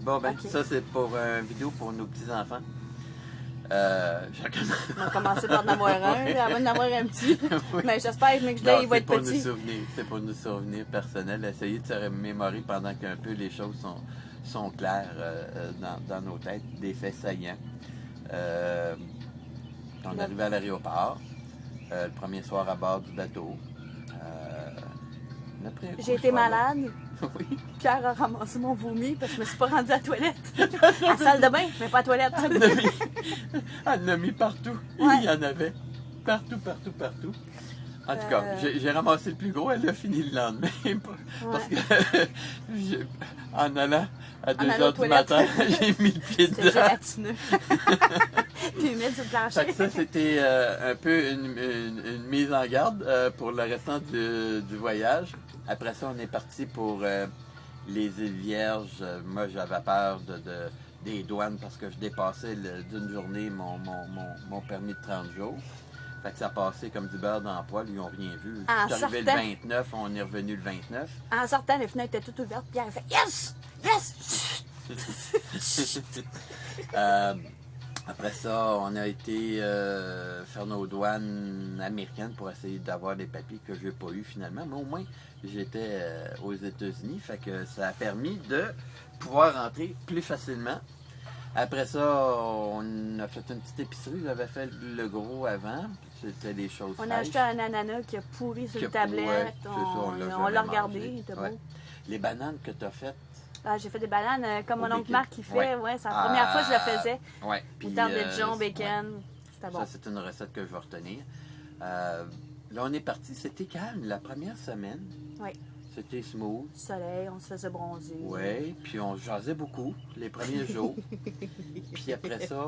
Bon, ben, Ok. ça, c'est pour une vidéo pour nos petits-enfants. Chacun... On va commencer par en avoir un, Oui. avant d'en avoir un petit. Oui. Mais j'espère que Non, il va être pour petit. nos souvenirs. C'est pour nos souvenirs personnels. Essayer de se remémorer pendant qu'un peu les choses sont claires dans nos têtes, des faits saillants. On est arrivé à l'aéroport, le premier soir à bord du bateau. On a pris un coup, J'ai je été crois, là. malade. Oui. Pierre a ramassé mon vomi parce que je me suis pas rendue à la toilette. À la salle de bain, mais pas à la toilette. Elle l'a mis partout. Ouais. Il y en avait. Partout. En tout cas, j'ai ramassé le plus gros, elle a fini le lendemain. Parce que en allant à 2 allant aux heures du toilettes. matin, j'ai mis le pied C'était dedans. gélatineux. Puis humide sur le Fait plancher. que ça, c'était un peu une mise en garde pour le restant du voyage. Après ça, on est parti pour les îles Vierges. Moi, j'avais peur des douanes parce que je dépassais d'une journée mon permis de 30 jours. Fait que ça passait comme du beurre dans le poêle, ils n'ont rien vu. En Je suis arrivé sortant. le 29, on est revenu le 29. En sortant, les fenêtres étaient toutes ouvertes. Pierre a fait Yes! Yes! Après ça, on a été faire nos douanes américaines pour essayer d'avoir des papiers que je n'ai pas eu finalement. Mais au moins, j'étais aux États-Unis. Fait que ça a permis de pouvoir rentrer plus facilement. Après ça, on a fait une petite épicerie. J'avais fait le gros avant. C'était des choses On a fraîches. acheté un ananas qui a pourri sur Qui le a pourri, ouais, tablette. c'est ça, on l'a On jamais l'a regardé, mangé. il était Ouais. beau. Les bananes que tu as faites. Ah, j'ai fait des bananes comme mon Au oncle bacon. Marc qui fait. Ouais. Ouais, c'est la première fois que je le faisais. Ouais. Puis, Moutarde de Dijon, ouais. bacon. C'était bon. Ça, c'est une recette que je vais retenir. Là, on est parti. C'était calme la première semaine. Oui. C'était smooth. Soleil, on se faisait bronzer. Oui. Puis on jasait beaucoup les premiers jours. Puis après ça,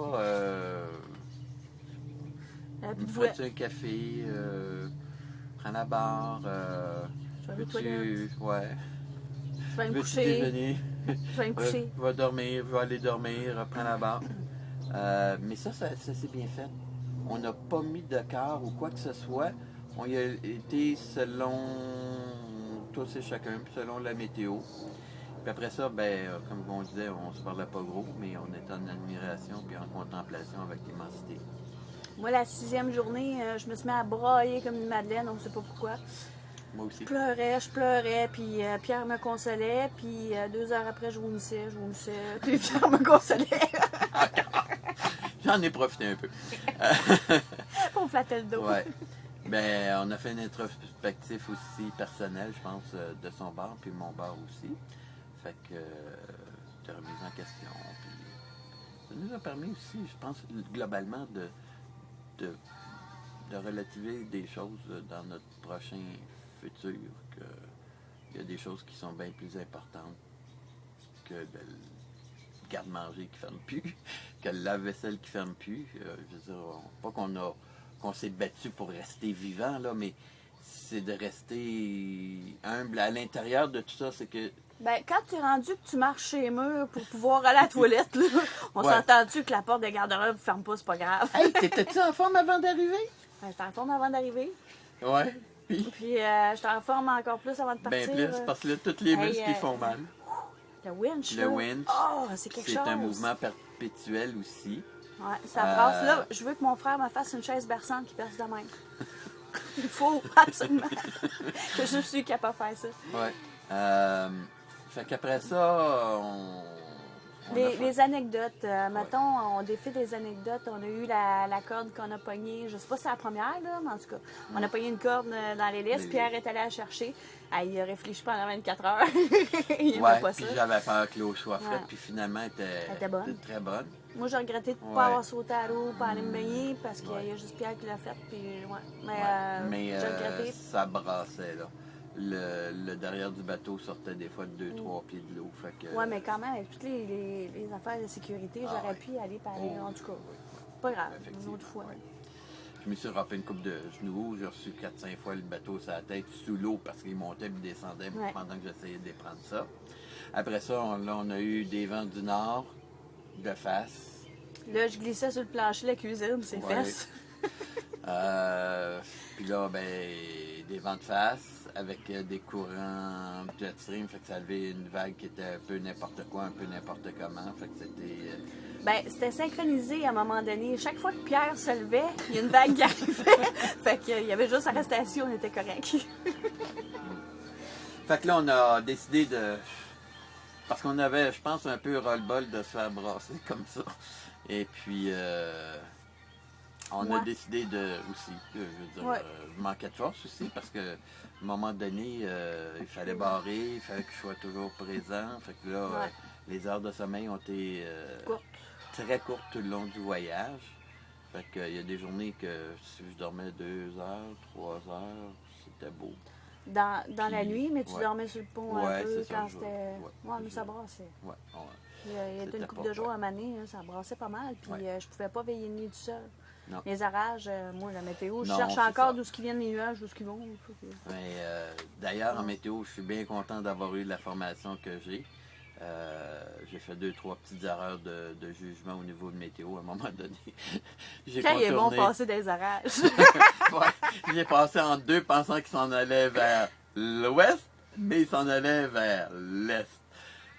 Puis me ferais-tu un café? Prends la barre. Je vais aller aux Veux-tu... toilettes. Ouais. Je vais me Veux-tu coucher. déjeuner? Je vais me coucher. Va dormir, va aller dormir, prends la barre. Mais ça s'est bien fait. On n'a pas mis de quart ou quoi que ce soit. On y a été selon tous et chacun, puis selon la météo. Puis après ça, ben, comme on disait, on se parlait pas gros, mais on était en admiration puis en contemplation avec l'immensité. Moi, la 6e journée, je me suis mis à brailler comme une madeleine, on ne sait pas pourquoi. Moi aussi. Je pleurais, puis Pierre me consolait, puis 2 heures après, je vomissais, puis Pierre me consolait. J'en ai profité un peu. On flattait le dos. Ouais. Ben, on a fait une introspectif aussi personnel, je pense, de son bar, puis mon bar aussi. Fait que de remise en question. Puis ça nous a permis aussi, je pense, globalement, de relativiser des choses dans notre prochain futur. Il y a des choses qui sont bien plus importantes que le garde-manger qui ferme plus, que le lave-vaisselle qui ferme plus. Je veux dire, pas qu'on s'est battu pour rester vivant, là, mais c'est de rester humble. À l'intérieur de tout ça, c'est que... Ben, quand tu es rendu que tu marches chez murs pour pouvoir aller à la toilette, là, on Ouais. s'entend-tu que la porte de garde-robe ne ferme pas, c'est pas grave. Hey, t'étais-tu en forme avant d'arriver? J'étais en forme avant d'arriver. Ouais. Puis, Puis j'étais en forme encore plus avant de partir. ben plus, parce que là, tous les Hey, muscles, ils font mal. Le winch, Le là. winch, Oh, c'est quelque C'est chose. un mouvement perpétuel aussi. Ouais, ça brasse. Là, je veux que mon frère me fasse une chaise berçante qui perce de même. Il faut absolument que je suis capable de faire ça. Ouais. Fait qu'après ça, on a fait- Les anecdotes, mettons, on défait des anecdotes. On a eu la corde qu'on a pognée, je sais pas si c'est la première, là, mais en tout cas, on a pogné une corde dans les listes. Pierre est allé la chercher. Il a réfléchi pendant 24 heures. Il n'aimait Ouais, pas puis ça. j'avais peur que l'eau soit frette, Ouais. puis finalement, elle était bonne. était très bonne. Moi, j'ai regretté de ne Ouais. pas avoir sauté à l'eau pour aller me baigner parce qu'il Ouais. y a juste Pierre qui l'a fait. Puis, ouais. Mais, Ouais. Mais j'ai regretté. ça brassait, là. Le derrière du bateau sortait des fois de 2-3 pieds de l'eau. Fait que... Ouais, mais quand même, avec toutes les affaires de sécurité, Ah, j'aurais ouais. pu y aller pareil. Oh, En tout cas, oui, pas grave, une effectivement, autre fois. ouais. Je me suis râpé une coupe de genoux. J'ai reçu 4-5 fois le bateau sur la tête sous l'eau parce qu'il montait et descendait Ouais. pendant que j'essayais de prendre ça. Après ça, on a eu des vents du nord, de face. Là, je glissais sur le plancher de la cuisine, c'est Ouais. fesses. Puis là, ben, des vents de face. avec des courants jet stream, fait que ça avait une vague qui était un peu n'importe quoi, un peu n'importe comment, fait que c'était... Ben, c'était synchronisé à un moment donné. Chaque fois que Pierre se levait, il y a une vague qui arrivait. Fait qu'il y avait juste arrestation, on était correct. Fait que là, on a décidé de... Parce qu'on avait, je pense, un peu ras-le-bol de se faire brasser comme ça. Et puis, on a décidé de... aussi, je veux dire, je manquais de force aussi, parce que à un moment donné, il fallait barrer, il fallait que je sois toujours présent. Fait que là, les heures de sommeil ont été très courtes tout le long du voyage. Fait qu'il y a des journées que si je dormais 2 heures, 3 heures, c'était beau. Dans la nuit, mais tu dormais sur le pont un peu quand c'était... Ouais, mais ça brassait. Ouais. Il y a été une couple de jours à Mané, ça brassait pas mal, puis je pouvais pas veiller de nuit tout seul. Non. Les orages, moi, la météo, je cherche encore d'où viennent les nuages, d'où ils vont. Mais d'ailleurs, en météo, je suis bien content d'avoir eu la formation que j'ai. J'ai fait 2-3 petites erreurs de jugement au niveau de météo à un moment donné. Quand il est bon passer des orages. J'ai passé en deux pensant qu'il s'en allait vers l'ouest, mais il s'en allait vers l'est.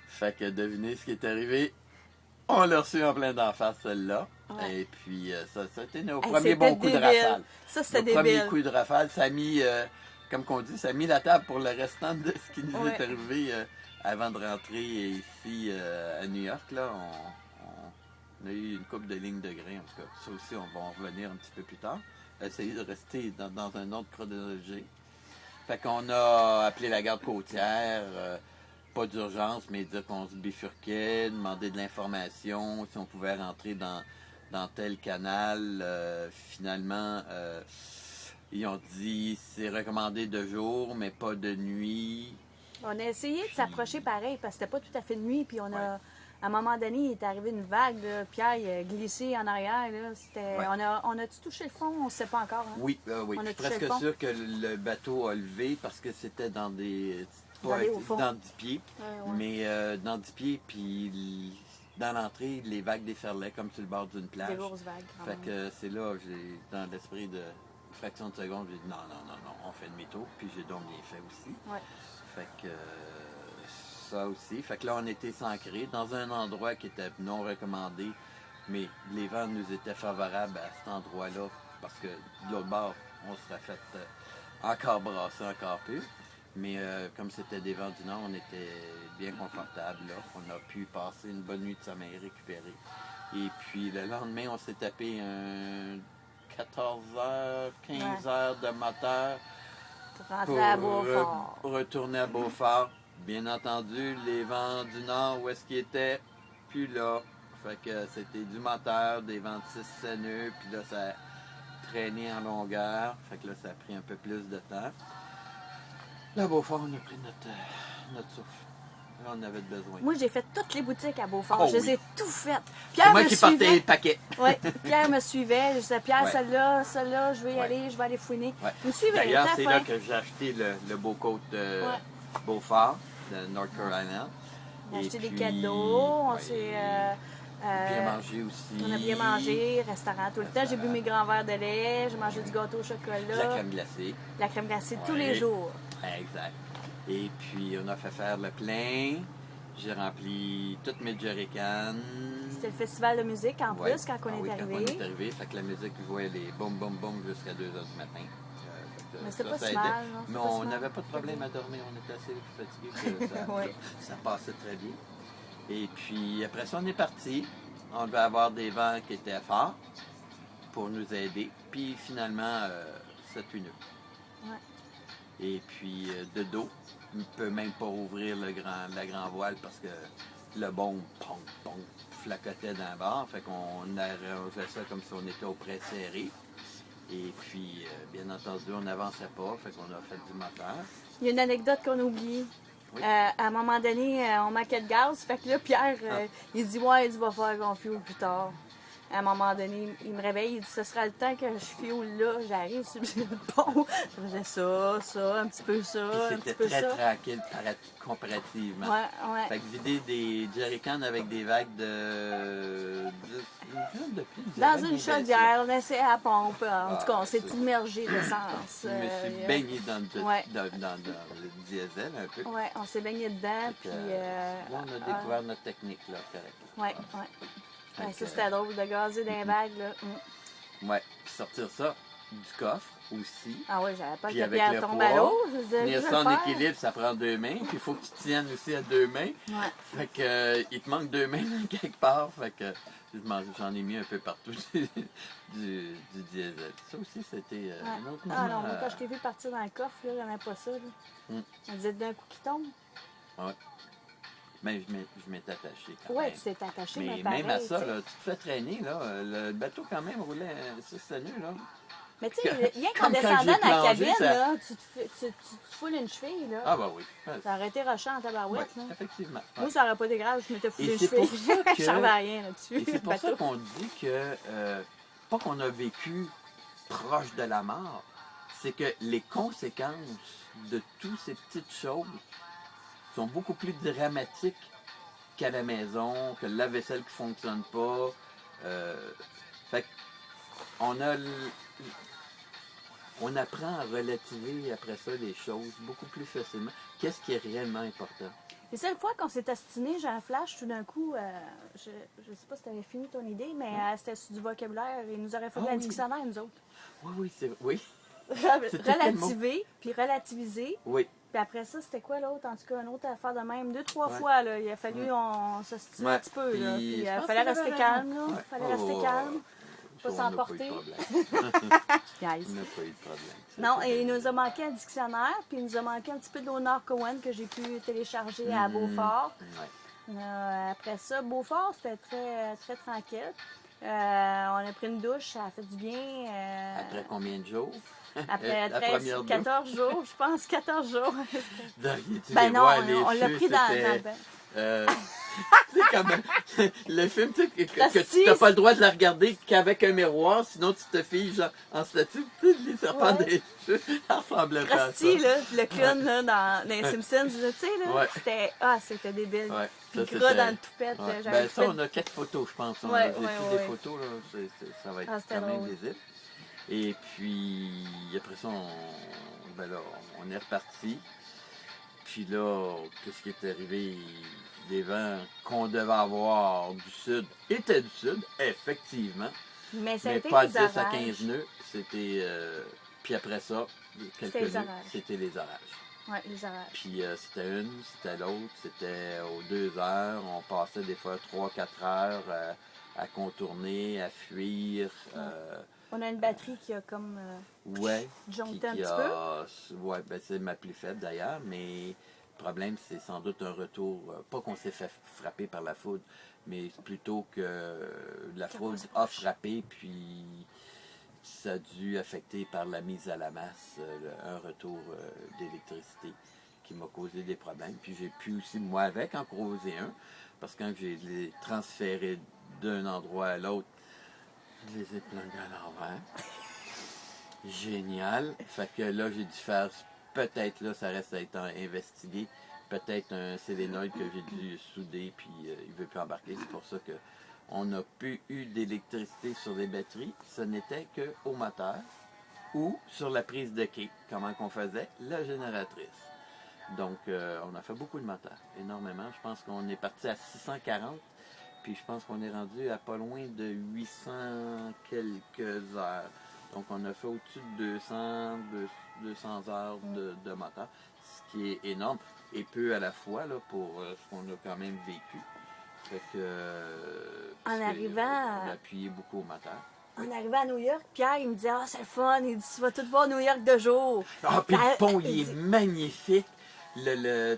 Fait que devinez ce qui est arrivé. On l'a reçu en plein d'en face, celle-là. Ouais. Et puis, ça a été nos premiers bons coups de rafale. Ça, c'était débile. Nos premiers coups de rafale, ça a mis, comme qu'on dit, ça a mis la table pour le restant de ce qui nous est arrivé avant de rentrer ici à New York. Là, on a eu une couple de lignes de grain, en tout cas. Ça aussi, on va en revenir un petit peu plus tard. Essayer de rester dans un autre chronologie. Fait qu'on a appelé la garde côtière. Pas d'urgence, mais dire qu'on se bifurquait, demander de l'information, si on pouvait rentrer dans tel canal. Finalement, ils ont dit c'est recommandé de jour, mais pas de nuit. On a essayé de s'approcher pareil, parce que c'était pas tout à fait de nuit, puis on a... À un moment donné, il est arrivé une vague, là, Pierre il a glissé en arrière. Là, on a-tu touché le fond? On ne sait pas encore. Hein? Oui, oui. Je suis presque sûr que le bateau a levé parce que c'était dans des... dans 10 pieds. Mais dans 10 pieds, puis dans l'entrée, les vagues déferlaient comme sur le bord d'une plage. Des grosses vagues. Fait que c'est là, dans l'esprit de fraction de seconde, j'ai dit non, on fait demi-tour. Puis j'ai donc bien fait aussi. Ouais. Fait que... ça aussi. Fait que là, on était ancrés dans un endroit qui était non recommandé, mais les vents nous étaient favorables à cet endroit-là, parce que de l'autre bord, on serait fait encore brasser, encore plus. Mais comme c'était des vents du nord, on était bien confortable là. On a pu passer une bonne nuit de sommeil récupéré. Et puis le lendemain, on s'est tapé un 14 heures, 15 heures de moteur pour rentrer à Beaufort. Retourner à Beaufort. Bien entendu, les vents du nord, où est-ce qu'ils étaient? Puis là, fait que c'était du moteur, des vents de 6 nœuds, puis là, ça a traîné en longueur. Fait que là, ça a pris un peu plus de temps. Là, à Beaufort, on a pris notre souffle. Là, on avait besoin. Moi, j'ai fait toutes les boutiques à Beaufort. Oh, je les ai tout faites. Pierre moi qui partais le paquet. Oui, Pierre me suivait. Je disais, Pierre, celle-là, je vais y aller, je vais aller fouiner. Il me suivait. D'ailleurs, c'est là que j'ai acheté le beau coat de Beaufort, de North Carolina. On a acheté des cadeaux, on s'est... bien mangé aussi. On a bien mangé, restaurant tout le temps. J'ai bu mes grands verres de lait, j'ai mangé du gâteau au chocolat. La crème glacée. La crème glacée tous les jours. Exact. Et puis, on a fait faire le plein. J'ai rempli toutes mes jerrycans. C'était le festival de musique en plus quand on est arrivé. Quand on est arrivé, fait que la musique jouait les boum boum boum jusqu'à 2 h du matin. Mais c'était pas si mal. Mais on n'avait pas de problème à dormir. On était assez fatigués que ça passait très bien. Et puis après ça, on est parti. On devait avoir des vents qui étaient forts pour nous aider. Puis finalement, 7-8 nœuds. Ouais. Et puis de dos, on ne peut même pas ouvrir la grand voile parce que le bon flacotait d'un bord. Fait qu'on arrangeait ça comme si on était au près serré. Et puis, bien entendu, on n'avançait pas, fait qu'on a fait du moteur. Il y a une anecdote qu'on a oubliée. Oui. À un moment donné, on manquait de gaz, fait que là, Pierre, il dit « Ouais, il va faire qu'on fuel plus tard. » À un moment donné, il me réveille, il dit ce sera le temps que je fioule là, j'arrive sur le pont. Je faisais ça, un petit peu ça, Puis un petit c'était peu très ça. tranquille comparativement. Ouais. Fait que vider des jerrycans avec des vagues de une dizaine de pieds. Dans une chaudière, on essaie à la pompe. En tout cas, on s'est c'est- immergé d'essence. Je me suis baigné dans le diesel un peu. Ouais, on s'est baigné dedans. Fait Puis, que, là, on a découvert notre technique, là, correct. ouais. Fait Ouais, que, ça, c'était drôle de gazer dans les vagues. Là. Ouais, puis sortir ça du coffre aussi. Ah oui, j'avais pas Puis que la avec pierre le tombe à poids, l'eau. Je disais, tenir je vais ça en le faire. équilibre, ça prend 2 mains. Puis il faut que tu tiennes aussi à 2 mains. Ouais. Fait que il te manque 2 mains quelque part. Fait que j'en ai mis un peu partout du diesel. Ça aussi, c'était un autre moment. Ah non, moi, quand je t'ai vu partir dans le coffre, là, j'aimais pas ça. Là. On disait d'un coup qui tombe. Ouais. Mais je m'étais attaché quand Ouais, même. tu t'es attaché, Mais mais pareil. même à ça, tu sais. là, tu te fais traîner. Là, le bateau, quand même, roulait 6 nœuds. Là. Mais tu sais, rien qu'en Comme quand descendant j'ai dans la plongé, cabine, ça- là, tu te foules une cheville. Là. Ah, bah oui. Ça aurait été rochant en tabarouette. Ouais, Là. effectivement. Ouais. Moi, ça aurait pas été grave, je m'étais foulé Et une c'est pour cheville. ça que- Je servais à rien là-dessus. Et c'est pour ça bateau. qu'on dit que, pas qu'on a vécu proche de la mort, c'est que les conséquences de toutes ces petites choses sont beaucoup plus dramatiques qu'à la maison, que le lave-vaisselle qui ne fonctionne pas. Fait qu'on a... On apprend à relativiser après ça les choses beaucoup plus facilement. Qu'est-ce qui est réellement important? Les seules fois qu'on s'est ostiné, j'ai un flash, tout d'un coup, je sais pas si tu avais fini ton idée, mais c'était sur du vocabulaire. Ils nous auraient fait Ah un oui. dictionnaire, nous autres. Oui, oui. C'était quel mot? Relativer, puis relativiser. Oui. Puis après ça, c'était quoi l'autre? En tout cas, une autre affaire de même. 2-3 Ouais. fois, là, il a fallu on s'ostine un petit peu. Là. Puis, Puis je pense fallait qu'il rester avait calme. raison. Là. Ouais. Fallait rester calme. Pas On n'a s'emporter. eu de problème. Guys. On n'a pas eu de problème. Non, C'était et il bien. nous a manqué un dictionnaire, puis il nous a manqué un petit peu de l'honneur Cohen que j'ai pu télécharger à Beaufort. Ouais. Après ça, Beaufort, c'était très, très tranquille. On a pris une douche, ça a fait du bien. Après combien de jours? Après La 13, première douche? 14 jours, je pense, 14 jours. Tu Ben les non, vois, les on l'a feux, pris dans c'était, le bain. tu sais, comme le film, tu sais, que tu Hostie. n'as pas le droit de la regarder qu'avec un miroir, sinon tu te figes en statue. Tu sais, les serpents Ouais. des cheveux, ça ressemblait pas à ça. Krusty, là, le clown là, dans les Simpsons, là, tu sais, là, Ouais. c'était débile. Ouais, Puis ça, le gras c'était- dans le toupette, Ouais. j'avais Ben ça, fait- on a 4 photos, je pense. Ouais, J'ai ouais, pris ouais. des photos, là, ça va être Ah, c'était quand même drôle. visible. Et puis, après ça, ben là, on est reparti. Puis là, qu'est-ce qui est arrivé? Les vents qu'on devait avoir du sud étaient du sud, effectivement. Mais ça a Mais été pas les 10 à orages. 15 nœuds. C'était... puis après ça, quelques C'était les nœuds, orages. c'était les orages. Ouais, les orages. Puis c'était une, c'était l'autre, c'était aux 2 heures. On passait des fois 3-4 heures à contourner, à fuir. On a une batterie qui a comme Ouais. joncté un qui petit peu. Ouais, ben c'est ma plus faible d'ailleurs, mais le problème, c'est sans doute un retour. Pas qu'on s'est fait frapper par la foudre, mais plutôt que la foudre a frappé, puis ça a dû affecter par la mise à la masse un retour d'électricité qui m'a causé des problèmes. Puis j'ai pu aussi, moi, avec, en causer un, parce que quand j'ai les transféré d'un endroit à l'autre, je les ai plongés à l'envers. Génial. Fait que là, j'ai dû faire, peut-être là, ça reste à être investigué, peut-être un solénoïde que j'ai dû souder, puis il ne veut plus embarquer. C'est pour ça qu'on n'a plus eu d'électricité sur les batteries. Ce n'était qu'au moteur ou sur la prise de quai. Comment qu'on faisait? La génératrice. Donc, on a fait beaucoup de moteurs, énormément. Je pense qu'on est parti à 640. Puis je pense qu'on est rendu à pas loin de 800 quelques heures. Donc on a fait au-dessus de 200 heures de moteur, ce qui est énorme et peu à la fois là, pour ce qu'on a quand même vécu. Fait que, parce que arrivant on a appuyé beaucoup au moteur. En arrivant à New York, Pierre, il me dit « Ah, c'est le fun! » Il dit « Tu vas tout voir New York de jour! » Ah, puis le pont, il il est dit- magnifique. Le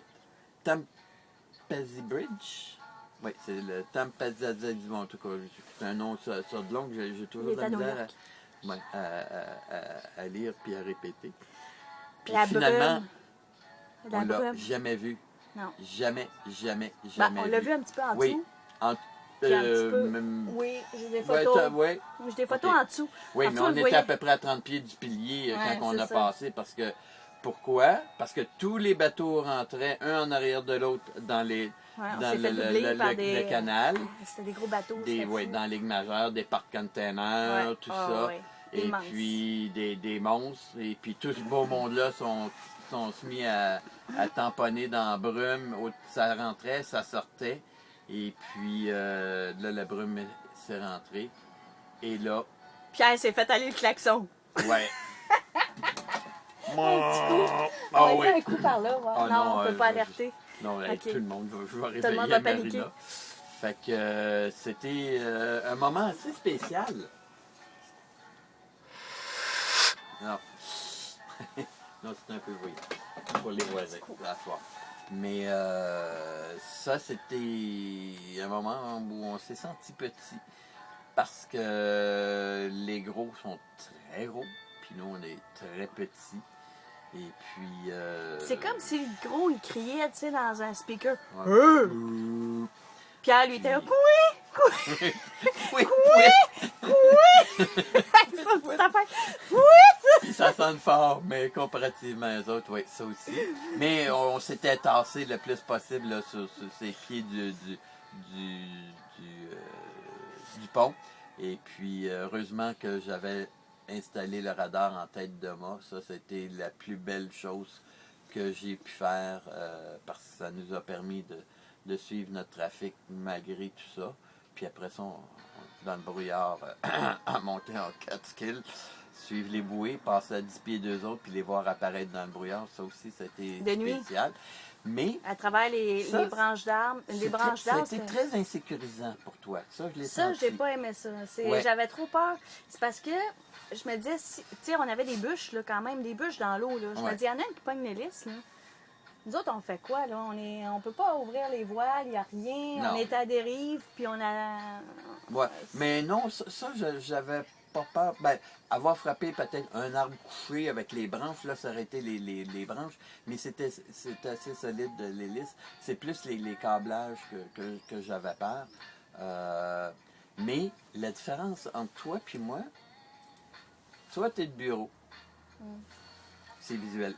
Tampazi Bridge. Oui, c'est le Tampazi, en tout cas. C'est un nom sur de longue, j'ai toujours Il de est à la New misère York. à lire puis à répéter. Puis La finalement, brume. La on l'a brume. jamais vu. Non. Jamais Ben, on l'a vu. vu un petit peu en Oui, dessous. Puis un petit peu. Oui, j'ai des photos. Ouais. J'ai des photos en dessous. Oui, En mais dessous, on vous était voyez. à peu près à 30 pieds du pilier Ouais, quand on c'est a ça. passé. Parce que pourquoi? Parce que tous les bateaux rentraient un en arrière de l'autre dans Ouais, on dans s'est fait doubler par des... le canal. C'était des gros bateaux. Dans les ligues majeures, des porte-containers, Ouais. tout Ah, ça. ouais. Et Immense. puis des monstres. Et puis tout ce beau monde-là sont mis à tamponner dans la brume. Ça rentrait, ça sortait. Et puis là, la brume s'est rentrée. Et là, Pierre s'est fait aller le klaxon. ouais. Un petit coup. Ah On a oui. fait un coup par là. Ouais. Ah non, on ne peut pas alerter. Non, Ok. tout le monde va Tout le réveiller monde va Marina. paniquer. Fait que c'était un moment assez spécial. Non. Non, c'est un peu oui. Pour les voisins, la soir. Mais ça, c'était un moment où on s'est senti petit. Parce que les gros sont très gros. Puis nous, on est très petits. Et puis... C'est comme si le gros, il criait, tu sais, dans un speaker. Ouais. Pierre, lui, était là, coué! Oui, oui. Ça, petite affaire. Puis ça sonne fort, mais comparativement aux autres, oui, ça aussi. Mais on s'était tassé le plus possible là, sur ces pieds du pont. Et puis, heureusement que j'avais installé le radar en tête de mât. Ça, c'était la plus belle chose que j'ai pu faire parce que ça nous a permis de suivre notre trafic malgré tout ça. Puis après ça, dans le brouillard, à monter en 4 skills, suivre les bouées, passer à 10 pieds d'eux autres, puis les voir apparaître dans le brouillard. Ça aussi, c'était De nuit. spécial. Mais À travers les branches d'arbres. Les branches d'arbres, c'était très insécurisant pour toi. Ça, je l'ai ça, senti. j'ai pas aimé ça. Ouais. J'avais trop peur. C'est parce que je me disais, tu sais, on avait des bûches, là, quand même, des bûches dans l'eau. Là. Je me Ouais. dis, il y en a une qui pogne l'hélice. Là. Nous autres, on fait quoi, là? On peut pas ouvrir les voiles, il n'y a rien. Non. On est à dérive, puis on a... Ouais. Mais non, ça j'avais pas peur. Ben, avoir frappé peut-être un arbre couché avec les branches, là, ça aurait été les branches. Mais c'était assez solide de l'hélice. C'est plus les câblages que j'avais peur. Mais la différence entre toi et moi, toi, tu es de bureau. C'est visuel.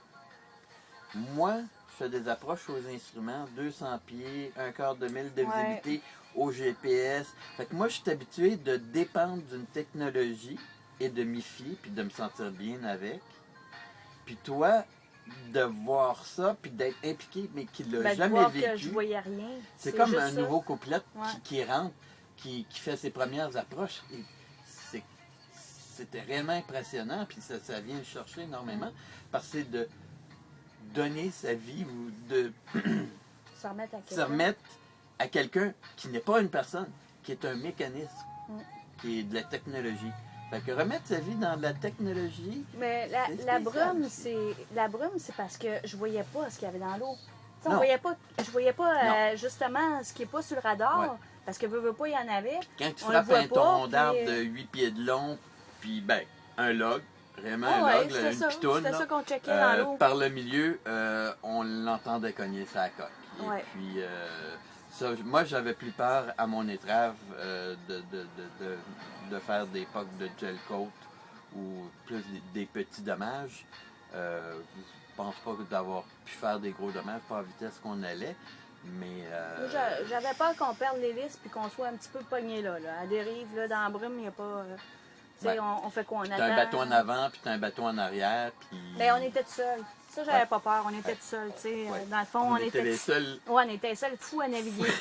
Moi, je fais des approches aux instruments, 200 pieds, un quart de mille de visibilité au GPS. Fait que moi, je suis habitué de dépendre d'une technologie et de m'y fier, puis de me sentir bien avec. Puis toi, de voir ça, puis d'être impliqué, mais qu'il l'a Ben, de jamais voir vécu. que je voyais rien. C'est comme juste un ça. nouveau copilote Ouais. qui rentre, qui fait ses premières approches. Et c'était réellement impressionnant, puis ça vient le chercher énormément, parce que c'est de donner sa vie ou de Se remettre à se quelqu'un. remettre à quelqu'un qui n'est pas une personne, qui est un mécanisme, qui est de la technologie. Fait que remettre sa vie dans de la technologie, Mais c'est la spécial brume, aussi. c'est parce que je voyais pas ce qu'il y avait dans l'eau. Tu sais, Non. je voyais pas Non. justement ce qui est pas sur le radar. Ouais. Parce que veux pas, il y en avait. Quand tu On le frappes voit un pas, tronc puis, d'arbre de 8 pieds de long, puis ben, un log, vraiment Ah un ouais, log, c'était une ça. pitoune, C'était là, ça qu'on checkait dans l'eau. par le milieu, on l'entendait cogner sa coque. Et Ouais. puis, ça, moi, j'avais plus peur à mon étrave de faire des pocs de gel coat ou plus des petits dommages. Je pense pas d'avoir pu faire des gros dommages, pas à la vitesse qu'on allait, mais... J'avais peur qu'on perde l'hélice puis qu'on soit un petit peu pogné là. À dérive, là, dans la brume, il n'y a pas. Tu sais, Ouais. on fait quoi? On attend. T'as un bateau en avant, puis t'as un bateau en arrière, puis... Ben, on était tout seuls. Ça, j'avais Ouais. pas peur. On était tout seuls. Tu sais. Ouais. Dans le fond, on était les seuls. Ouais, on était seuls fous à naviguer.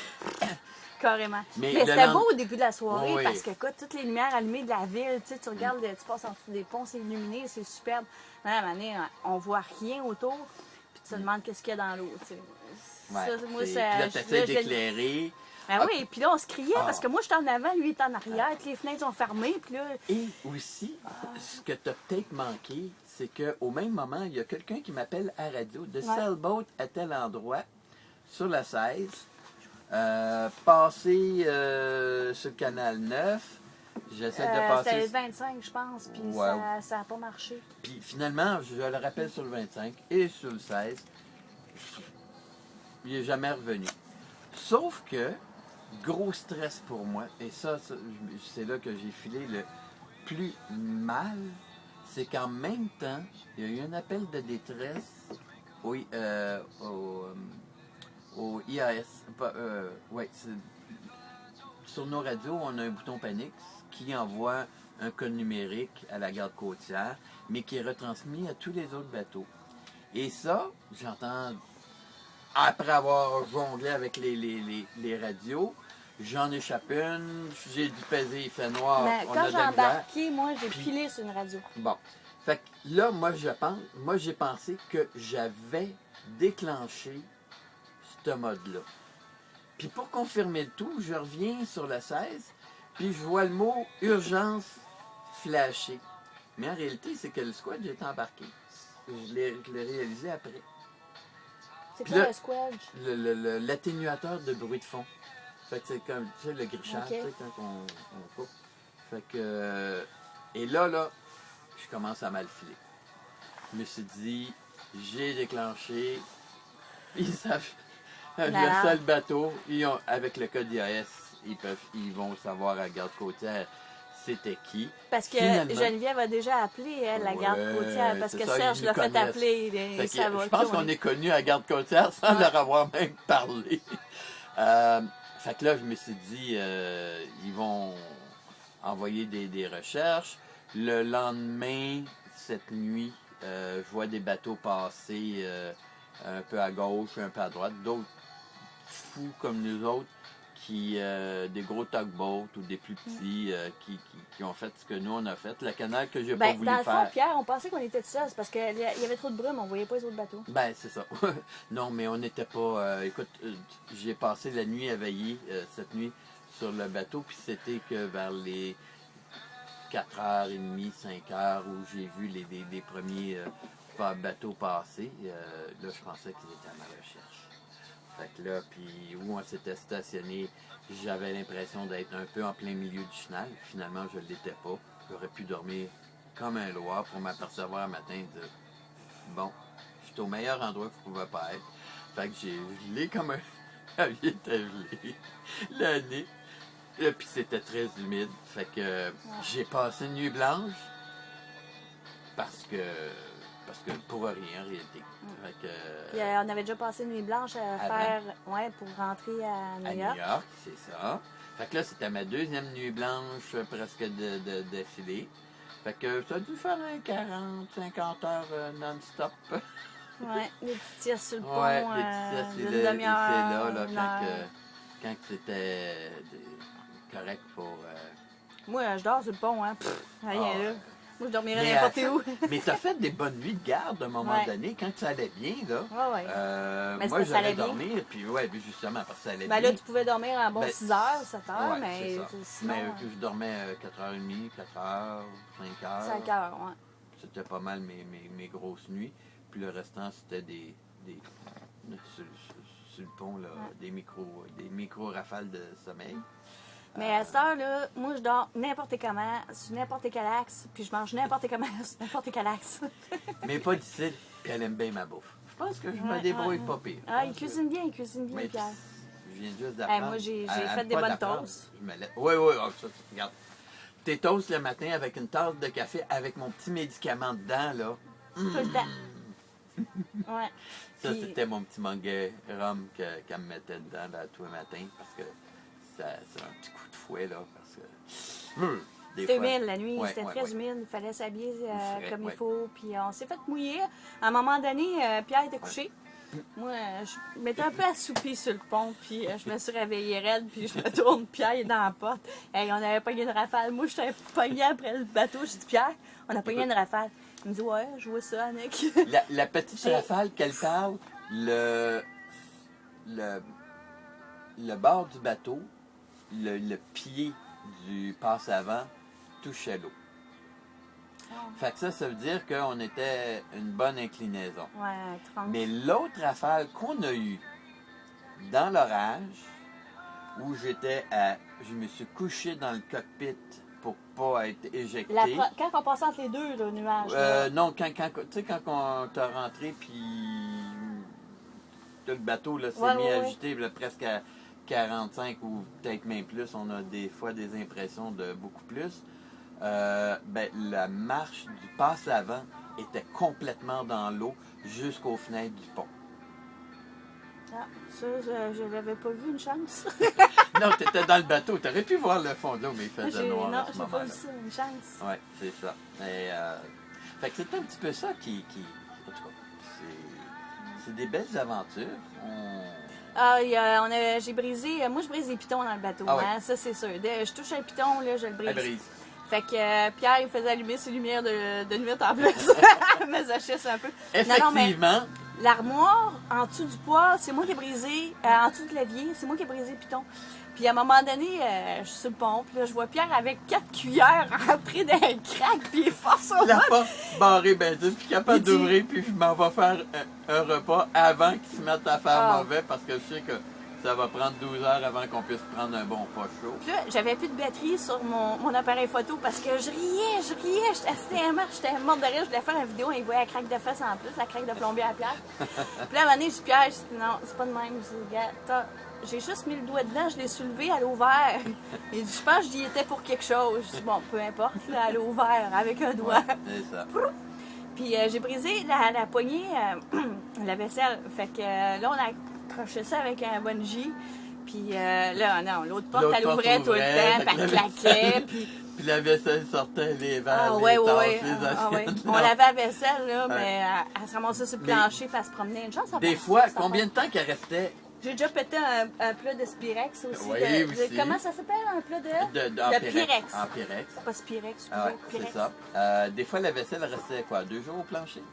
Carrément. Mais Mais le c'était lend- beau au début de la soirée Oui. parce que, écoute, toutes les lumières allumées de la ville, tu sais, tu regardes, tu passes en dessous des ponts, c'est illuminé, c'est superbe. Mais à un moment donné, on voit rien autour, puis tu te demandes qu'est-ce qu'il y a dans l'eau, tu sais. Ouais, Ça, moi, puis ça- là, je- t'essaies là, je- d'éclairer. Ah oui, puis là, on se criait Ah. parce que moi, j'étais en avant, lui, il était en arrière, puis les fenêtres sont fermées, puis là... Et aussi, ce que tu as peut-être manqué, c'est qu'au même moment, il y a quelqu'un qui m'appelle à radio de Sailboat à tel endroit, sur la 16, passé sur le canal 9. J'essaie de C'était passer. le 25, je pense, puis Ouais. ça n'a pas marché. Puis finalement, je le rappelle sur le 25 et sur le 16. Il n'est jamais revenu. Sauf que gros stress pour moi, et c'est là que j'ai filé le plus mal, c'est qu'en même temps, il y a eu un appel de détresse au IAS. Ouais, sur nos radios, on a un bouton panique qui envoie un code numérique à la garde côtière, mais qui est retransmis à tous les autres bateaux. Et ça, j'entends, après avoir jonglé avec les radios, j'en échappe une, j'ai dû peser, il fait noir. Mais on quand a j'ai de la embarqué, moi, j'ai Puis- pilé sur une radio. Bon. Fait que là, moi j'ai pensé que j'avais déclenché ce mode-là. Puis pour confirmer le tout, je reviens sur le 16, puis je vois le mot urgence flasher. Mais en réalité, c'est que le squad est embarqué. Je l'ai réalisé après. C'est Puis quoi là, le squelch? L'atténuateur de bruit de fond. Fait que c'est comme, tu sais, le grichage, Ok. tu sais, quand on coupe. Fait que... et là, je commence à mal filer. Je me suis dit, j'ai déclenché. Ils savent... Le Malade. seul bateau, avec le code IAS, ils vont savoir à garde côtière c'était qui. Parce que Finalement- Geneviève a déjà appelé, elle, la garde Ouais, côtière, parce c'est que ça, Serge ils l'a nous fait connaissent. appeler. Fait que Ça va, je pense OK, qu'on est connus à garde côtière sans leur avoir même parlé. Fait que là, je me suis dit, ils vont envoyer des recherches. Le lendemain, cette nuit, je vois des bateaux passer un peu à gauche, un peu à droite. D'autres fous comme nous autres, des gros tugboats ou des plus petits qui ont fait ce que nous on a fait. Le canal que j'ai pas Ben, voulu dans le fond, faire. Pierre, on pensait qu'on était tout seul, c'est parce qu'il y avait trop de brume, on voyait pas les autres bateaux. Ben, c'est ça. Non, mais on n'était pas. Écoute, j'ai passé la nuit à veiller cette nuit sur le bateau, puis c'était que vers les 4h30, 5h, où j'ai vu les premiers bateaux passer. Là, je pensais qu'ils étaient à ma recherche. Fait que là, puis où on s'était stationné, j'avais l'impression d'être un peu en plein milieu du chenal. Finalement, je ne l'étais pas. J'aurais pu dormir comme un loir pour m'apercevoir un matin de bon, je suis au meilleur endroit que je pouvais pas être. Fait que j'ai gelé comme un. Il était gelé. Le nez. Et puis c'était très humide. Fait que j'ai passé une nuit blanche parce que pour rien en réalité. Fait que, Puis on avait déjà passé une nuit blanche à Avant. faire, ouais, pour rentrer à à New New York. York, c'est ça. Fait que là, c'était ma deuxième nuit blanche presque d'affilée. Fait que ça a dû faire un 40, 50 heures non-stop. Ouais, des petites siestes sur le pont, Ouais, les petites siestes, d'une c'est demi-heure, là, une quand, heure. quand c'était correct pour... Moi, je dors sur le pont, hein. Rien Ah, là. Moi, je dormirais Mais, n'importe où. mais t'as fait des bonnes nuits de garde à un moment Ouais. donné, quand ça allait bien, là. Ouais, ouais. Mais c'est Moi, parce que ça allait j'allais bien. dormir, puis ouais, puis justement, parce que ça allait Ben bien. là, tu pouvais dormir en bon Ben, 6 heures, 7 heures, Ouais, mais c'est ça. sinon, Mais je dormais 4h30, 4h, 5h. 5 heures, ouais. C'était pas mal mes grosses nuits. Puis le restant, c'était sur le pont, là, des micro-rafales de sommeil. Mais à cette heure-là, moi, je dors n'importe comment, sur n'importe quel axe, puis je mange n'importe comment, sur n'importe quel axe. Mais pas difficile, puis elle aime bien ma bouffe. Je pense que je me Ouais, débrouille ouais. pas pire. Ah, Je il pense que- cuisine bien, Mais Pierre. je viens juste d'apprendre. moi, j'ai à fait ne des pas bonnes l'apprendre. toasts. Oui, ça, regarde. Tes toasts le matin avec une tasse de café avec mon petit médicament dedans, là. Tout le temps. Ouais. Ça, Puis- c'était mon petit manguet rhum qu'elle me mettait dedans là, tous les matins parce que c'est un petit coup de fouet, là. Parce que. Des C'était fois- humide la nuit, Ouais, c'était ouais, très ouais. humide, il fallait s'habiller frais, comme ouais. il faut. Puis on s'est fait mouiller. À un moment donné, Pierre était couché. Moi, je m'étais un peu assoupie sur le pont, puis je me suis réveillée raide, puis je me tourne, Pierre est dans la porte. Hey, on avait pogné une rafale. Moi, j'étais pognée après le bateau. J'ai dit, Pierre, on a pogné une rafale. Il me dit, ouais, je vois ça, Annick. La petite J'ai- rafale qu'elle parle, le bord du bateau, le pied du passe-avant touchait l'eau. Fait que ça veut dire qu'on était une bonne inclinaison. Ouais, 30. Mais l'autre rafale qu'on a eue dans l'orage, où je me suis couché dans le cockpit pour pas être éjecté. Quand on passait entre les deux, le nuage. là. Non, tu sais, quand on t'a rentré, puis le bateau là, s'est Ouais, mis ouais, à ouais. agiter là, presque à 45 ou peut-être même plus. On a des fois des impressions de beaucoup plus. La marche du passe-avant était complètement dans l'eau jusqu'aux fenêtres du pont. Ah, ça, je l'avais pas vu, une chance. Non, tu étais dans le bateau. Tu aurais pu voir le fond de l'eau, mais il faisait noir Non, à ce j'ai pas moment-là. vu ça, une chance. Oui, c'est ça. Fait que c'est un petit peu ça qui en tout cas, c'est des belles aventures. Ah, j'ai brisé. Moi, je brise des pitons dans le bateau. Ah ouais. Hein, ça, c'est sûr. Dès que je touche un piton, là, je le brise. Elle brise. Fait que Pierre, il faisait allumer ses lumières de nuit en plus. Mais ça chisse un peu. Effectivement. Non, mais l'armoire, en dessous du poids, c'est moi qui ai brisé. En dessous du clavier, c'est moi qui ai brisé le piton. Puis à un moment donné, je suis sur le pont, puis là, je vois Pierre avec 4 cuillères entrées dans un crack, puis il force au La mode. porte barrée, ben je suis capable Il dit- d'ouvrir, puis je m'en vais faire un repas avant qu'ils se mettent à faire Ah. mauvais, parce que je sais que ça va prendre 12 heures avant qu'on puisse prendre un bon pas chaud. Puis là, j'avais plus de batterie sur mon appareil photo parce que je riais, j'étais morte de rire, je voulais faire une vidéo et il voyait la craque de fesses en plus, la craque de plombier à Pierre. Puis là, à un moment donné, je dis Pierre, je dis non, c'est pas de même. Je dis, regarde, j'ai juste mis le doigt dedans, je l'ai soulevé, elle a ouvert. Il dit, je pense que j'y étais pour quelque chose. Je dis, bon, peu importe, là, elle a ouvert avec un doigt. C'est ça. Puis j'ai brisé la poignée, la vaisselle. Fait que là, on a accroché ça avec un bungee. Puis là, non, l'autre porte, elle ouvrait tout le temps, puis elle claquait. Puis la vaisselle sortait, les verres, ouais, les tasses, ouais. les assiettes. On lavait la vaisselle, là, Ouais. mais elle se ramassait sur le Mais plancher, puis elle se promenait. Une chance, ça Des passe, fois, ça combien de passe. temps qu'elle restait J'ai déjà pété un plat de Spirex aussi. Oui, aussi. Comment ça s'appelle, un plat de en Pyrex. En Pyrex. Pas Spirex, excusez, Ah ouais, Pyrex. c'est ça. Des fois, la vaisselle restait quoi, 2 jours au plancher?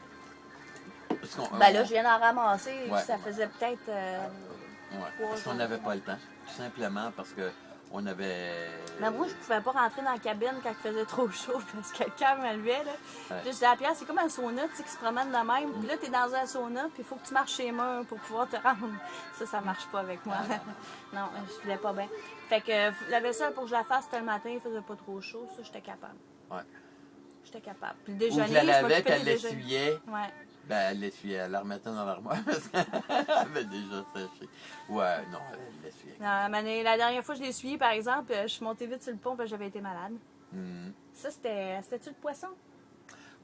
Parce qu'on, Ben là, je viens d'en ramasser, Ouais. ça faisait peut-être... ouais, parce qu'on jours. n'avait pas le temps. Tout simplement parce que on avait... Mais moi, je pouvais pas rentrer dans la cabine quand il faisait trop chaud parce que le cœur me levait. Là. Puis là, je disais à Pierre, c'est comme un sauna tu sais, qui se promène de même. Puis là, tu es dans un sauna, puis il faut que tu marches chez murs pour pouvoir te rendre. Ça marche pas avec moi. Non, je voulais pas bien. Fait que la vaisselle, pour que je la fasse, c'était le matin, il faisait pas trop chaud. Ça, j'étais capable. Ouais. J'étais capable. Puis le Ou déjeuner, je la je lavais, m'occupais puis elle du déjeuner. l'essuyait. Ouais. Ben, elle l'essuyait, elle la remettait dans l'armoire parce qu'elle avait déjà séché. Ouais, non, elle l'essuyait. Non, mais la dernière fois que je l'ai essuyé, par exemple, je suis montée vite sur le pont parce que j'avais été malade. Mhm. Ça, c'était-tu le poisson?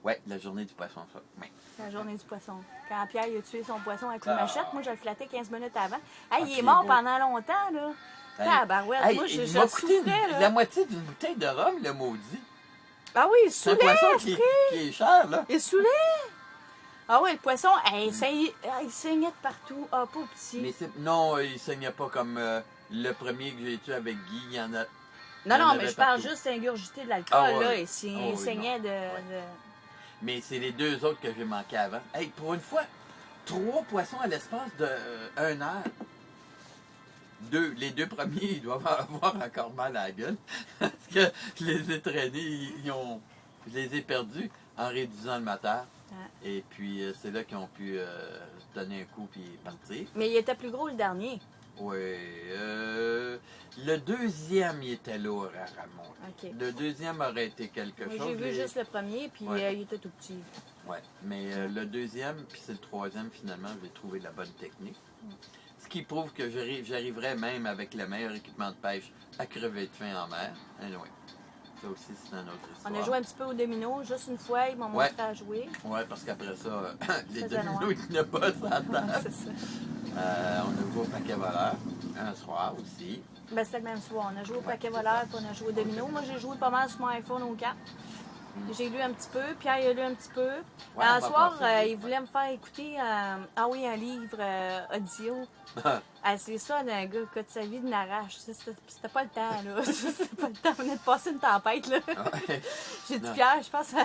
Ouais, la journée du poisson, ça. Ouais. La journée du poisson. Quand Pierre il a tué son poisson avec une Ah. machette, moi je le flattais 15 minutes avant. Hey, il Ah, est c'est mort beau. pendant longtemps, là. Hey. Tabarouette, Hey, moi je il m'a coûté souffrais, là. la moitié d'une bouteille de rhum, le maudit. Ah oui, il C'est un saoulait, poisson qui est cher, là. il saoulait. Ah oui, le poisson, hey, il saignait de partout. Ah, pauvre petit. Mais non, il saignait pas comme le premier que j'ai tué avec Guy. Il y en a. Non, il y en non, mais avait je parle partout. juste d'ingurgiter de l'alcool, Ah ouais. là. Et Ah oui, il saignait non. de... Mais c'est les 2 autres que j'ai manqué avant. Hey, pour une fois, 3 poissons à l'espace de 1 heure. Les 2 premiers, ils doivent avoir encore mal à la gueule. Parce que je les ai traînés, je les ai perdus en réduisant le moteur. Ah. Et puis, c'est là qu'ils ont pu se donner un coup et partir. Mais il était plus gros le dernier. Oui. Le deuxième, il était lourd à remonter. OK. Le deuxième aurait été quelque Moi, chose. j'ai vu juste le premier, puis Ouais. il était tout petit. Ouais, mais le deuxième, puis c'est le troisième, finalement, j'ai trouvé la bonne technique. Ce qui prouve que j'arriverais même avec le meilleur équipement de pêche à crever de faim en mer. Anyway, ça aussi, c'est une autre histoire. On a joué un petit peu au domino, juste une fois, ils m'ont Ouais. montré à jouer. Ouais, parce qu'après ça, les faisait noir. dominos, ils tenaient pas sur la table. C'est ça. On a joué au paquet voleur un soir aussi. Ben, c'était le même soir. On a joué au paquet c'est voleur, ça. puis on a joué au domino. Moi, j'ai joué pas mal sur mon iPhone au 4. J'ai lu un petit peu, Pierre il a lu un petit peu. on un va soir, passer. il voulait me faire écouter un livre audio. C'est l'histoire d'un gars qui a de sa vie de Narache. C'était pas le temps, là. C'était pas le temps. On venait de passer une tempête, là. Ouais. J'ai dit, Non. Pierre, je pense que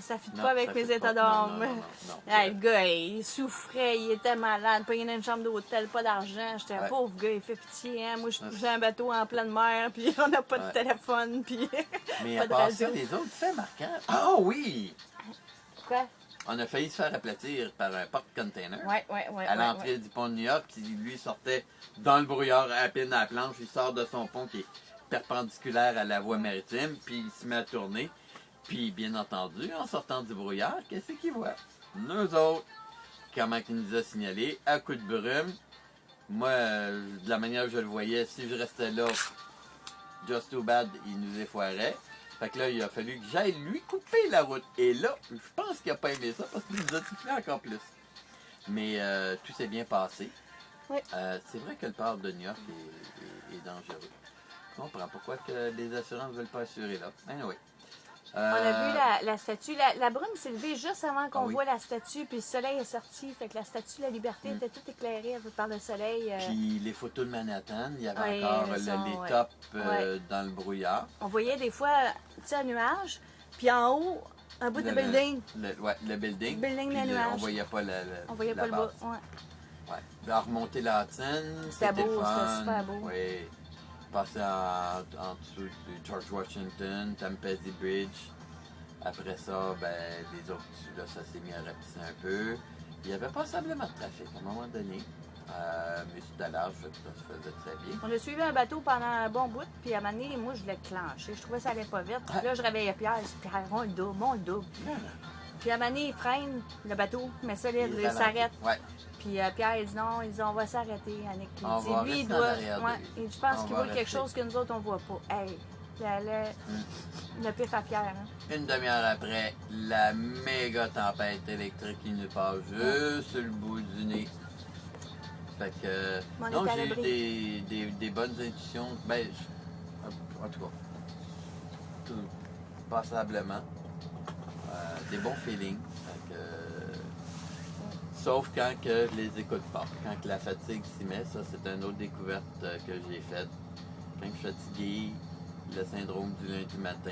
ça fit Non, pas avec ça mes fit états pas. Non, d'âme. non, non, non. Hey, le gars, il souffrait, il était malade, payé dans une chambre d'hôtel, pas d'argent. J'étais un Ouais. pauvre gars, il fait pitié. Hein? Moi, j'ai un bateau en pleine mer, puis on n'a pas de Ouais. téléphone, puis Mais pas à de part ça, radio. les autres faits marquants. Ah oui! Quoi? On a failli se faire aplatir par un porte-container. Ouais. À l'entrée du pont de New York, qui lui sortait dans le brouillard à peine à la planche. Il sort de son pont qui est perpendiculaire à la voie maritime, puis il se met à tourner. Puis, bien entendu, en sortant du brouillard, qu'est-ce qu'il voit? Nous autres, comment il nous a signalé, à coup de brume, moi, de la manière que je le voyais, si je restais là, just too bad, il nous effoirait. Fait que là, il a fallu que j'aille lui couper la route. Et là, je pense qu'il n'a pas aimé ça parce qu'il nous a soufflé encore plus. Mais tout s'est bien passé. Oui. C'est vrai que le port de New York est dangereux. Je comprends pourquoi que les assurances ne veulent pas assurer là. Anyway. On a vu la statue. La brume s'est levée juste avant qu'on voit la statue, puis le soleil est sorti. Fait que la statue de la Liberté était toute éclairée par le soleil. Puis les photos de Manhattan, il y avait Oui, encore ça, les tops dans le brouillard. On voyait des fois, tu sais, un nuage, puis en haut, un bout de building. Le building. Building Puis de nuage. On voyait pas On voyait pas le base. bas. Ouais. Ouais. Puis à remonter la Hudson, C'était beau, fun. c'était super beau. Oui. Passer en dessous du George Washington, Tampezi Bridge. Après ça, ben, les autres, là, ça s'est mis à rapetisser un peu. Il n'y avait pas simplement de trafic à un moment donné. Mais c'était à l'âge, ça se faisait très bien. On a suivi un bateau pendant un bon bout, puis à un moment donné, moi, je l'ai clenché. Je trouvais que ça allait pas vite. Puis là, je réveillais Pierre. Je dis, Pierre, on le double. Puis à un moment donné, il freine le bateau, mais solide, il s'arrête. Ouais. Puis Pierre, il dit non, il dit, on va s'arrêter, Annick. Il On dit, va lui, il rester doit. en arrière de Ouais, lui. je pense On qu'il va voit quelque rester. chose que nous autres, on voit pas. Hey, le pif à Pierre. Hein. Une demi-heure après, la méga tempête électrique qui nous passe juste sur le bout du nez. Fait que. On Non, est à j'ai eu l'abri. des bonnes intuitions. Ben, en tout cas, tout passablement. Des bons feelings. Fait que, sauf quand que je les écoute pas. Quand que la fatigue s'y met, ça c'est une autre découverte que j'ai faite. Quand je suis fatigué, le syndrome du lundi matin.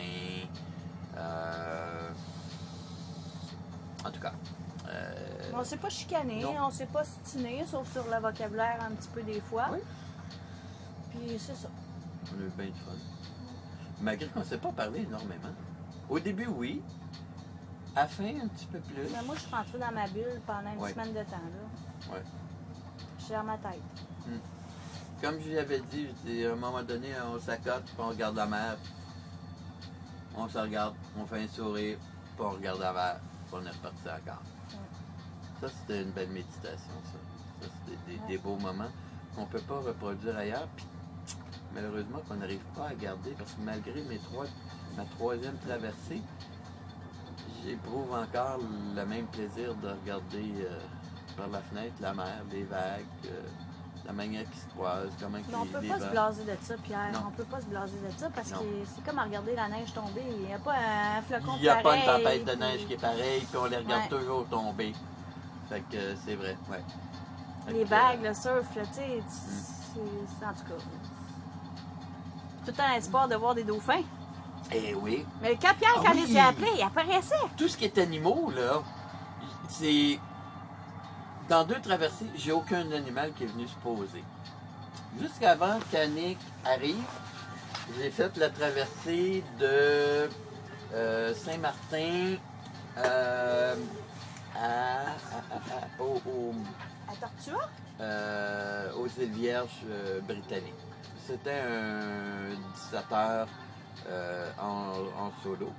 En tout cas. On s'est pas chicané, non. on s'est pas stiné, sauf sur le vocabulaire un petit peu des fois. Oui. Puis c'est ça. On a eu bien du fun. Malgré qu'on ne s'est pas parlé énormément. Au début, oui. À la fin, un petit peu plus. Mais moi, je suis rentrée dans ma bulle pendant une semaine de temps. Là. Ouais. Je suis dans ma tête. Comme je lui avais dit, à un moment donné, on s'accote, puis on regarde la mer. On se regarde, on fait un sourire, puis on regarde la mer, puis on est reparti encore. Ça, c'était une belle méditation, ça. Ça, c'était des beaux moments qu'on ne peut pas reproduire ailleurs. Puis, malheureusement, qu'on n'arrive pas à garder, parce que malgré ma troisième traversée, j'éprouve encore le même plaisir de regarder par la fenêtre la mer, les vagues, la manière qu'ils se croisent, comment Mais on les peut pas se vents. blaser de ça, Pierre. Non. On peut pas se blaser de ça parce que Non. c'est comme à regarder la neige tomber. Il n'y a pas un flocon Il n'y a pas une pareil, tempête de puis- neige qui est pareille, puis on les regarde Ouais. toujours tomber. Fait que c'est vrai, ouais. Fait Les que, vagues, le surf, là, tu sais, c'est en tout cas. Tout le temps espoir de voir des dauphins. Eh oui. Mais quand Pierre, Ah quand oui. il s'est appelé, il apparaissait. Tout ce qui est animaux, là, c'est. Dans 2 traversées, j'ai aucun animal qui est venu se poser. Jusqu'avant qu'Annick arrive, j'ai fait la traversée de Saint-Martin À Tortua? aux îles Vierges britanniques. C'était un 17 heures en solo.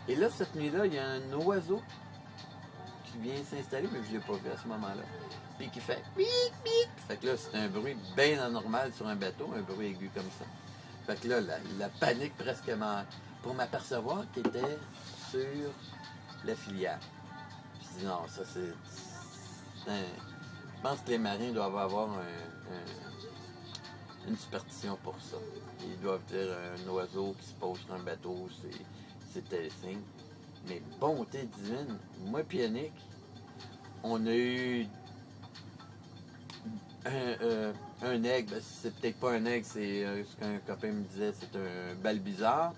Et là, cette nuit-là, il y a un oiseau qui vient s'installer, mais je ne l'ai pas vu à ce moment-là. Puis qui fait pic, pic. Fait que là, c'est un bruit bien anormal sur un bateau, un bruit aigu comme ça. Fait que là, la panique presque pour m'apercevoir qu'il était sur la filière. Je dis non, ça c'est. Je pense que les marins doivent avoir une superstition pour ça. Ils doivent dire un oiseau qui se pose sur un bateau, c'était le signe. Mais bonté divine, moi et Yannick, on a eu un aigle. Ben, c'est peut-être pas un aigle, c'est ce qu'un copain me disait, c'est un balbizarre.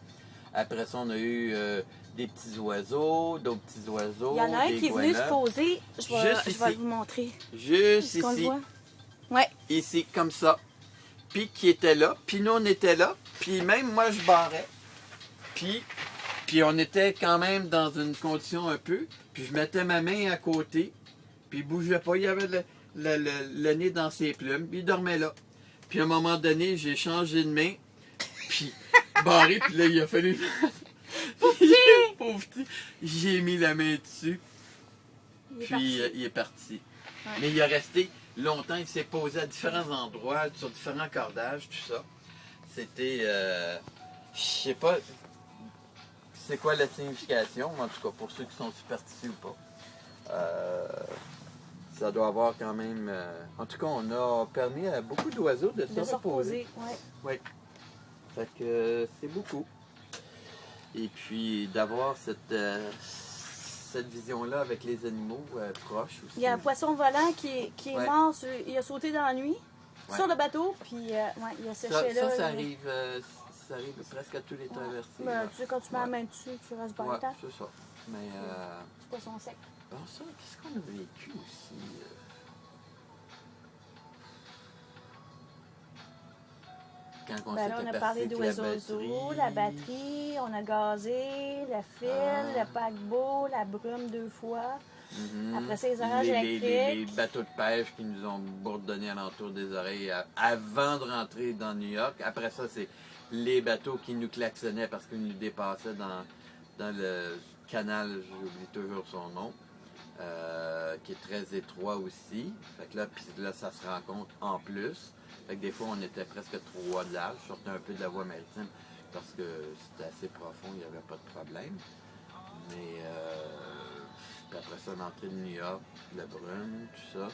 Après ça, on a eu des petits oiseaux, d'autres petits oiseaux. Il y en a un des qui est venu se goélands. poser. Je vais Juste le ici. vous montrer. Juste Est-ce qu'on le ici. voit? Ouais. Ici, comme ça. Puis qui était là. Puis nous, on était là. Puis même moi, je barrais. Puis on était quand même dans une condition un peu. Puis je mettais ma main à côté. Puis il bougeait pas. Il avait le nez dans ses plumes. Puis il dormait là. Puis à un moment donné, j'ai changé de main. Puis barré. Puis là, il a fallu... Pauvre petit. J'ai mis la main dessus. Il est Puis parti. il est parti. Ouais. Mais il a resté longtemps, il s'est posé à différents endroits, sur différents cordages, tout ça. C'était, je sais pas c'est quoi la signification, en tout cas pour ceux qui sont superstitieux ou pas. Ça doit avoir quand même... en tout cas, on a permis à beaucoup d'oiseaux de se reposer. Ouais. Oui. Fait que c'est beaucoup. Et puis d'avoir cette vision-là avec les animaux proches aussi. Il y a un poisson volant qui est mort, il a sauté dans la nuit sur le bateau, puis il a séché là. Ça arrive presque à tous les traversées. Ben, tu sais, quand tu mets la main dessus, tu restes pas longtemps. C'est ça. Mais... poisson sec. Bon, ça, qu'est-ce qu'on a vécu aussi? Quand on Là, on a parlé d'oiseaux, la batterie, on a gazé, le fil, le paquebot, la brume 2 fois. Après ça, les orages électriques. Les bateaux de pêche qui nous ont bourdonné alentour des oreilles avant de rentrer dans New York. Après ça, c'est les bateaux qui nous klaxonnaient parce qu'ils nous dépassaient dans le canal, j'oublie toujours son nom, qui est très étroit aussi. Fait que là, ça se rencontre en plus. Fait que des fois, on était presque 3 de large, sortait un peu de la voie maritime parce que c'était assez profond, il n'y avait pas de problème. Mais puis après ça, l'entrée de New York, la brume, tout ça.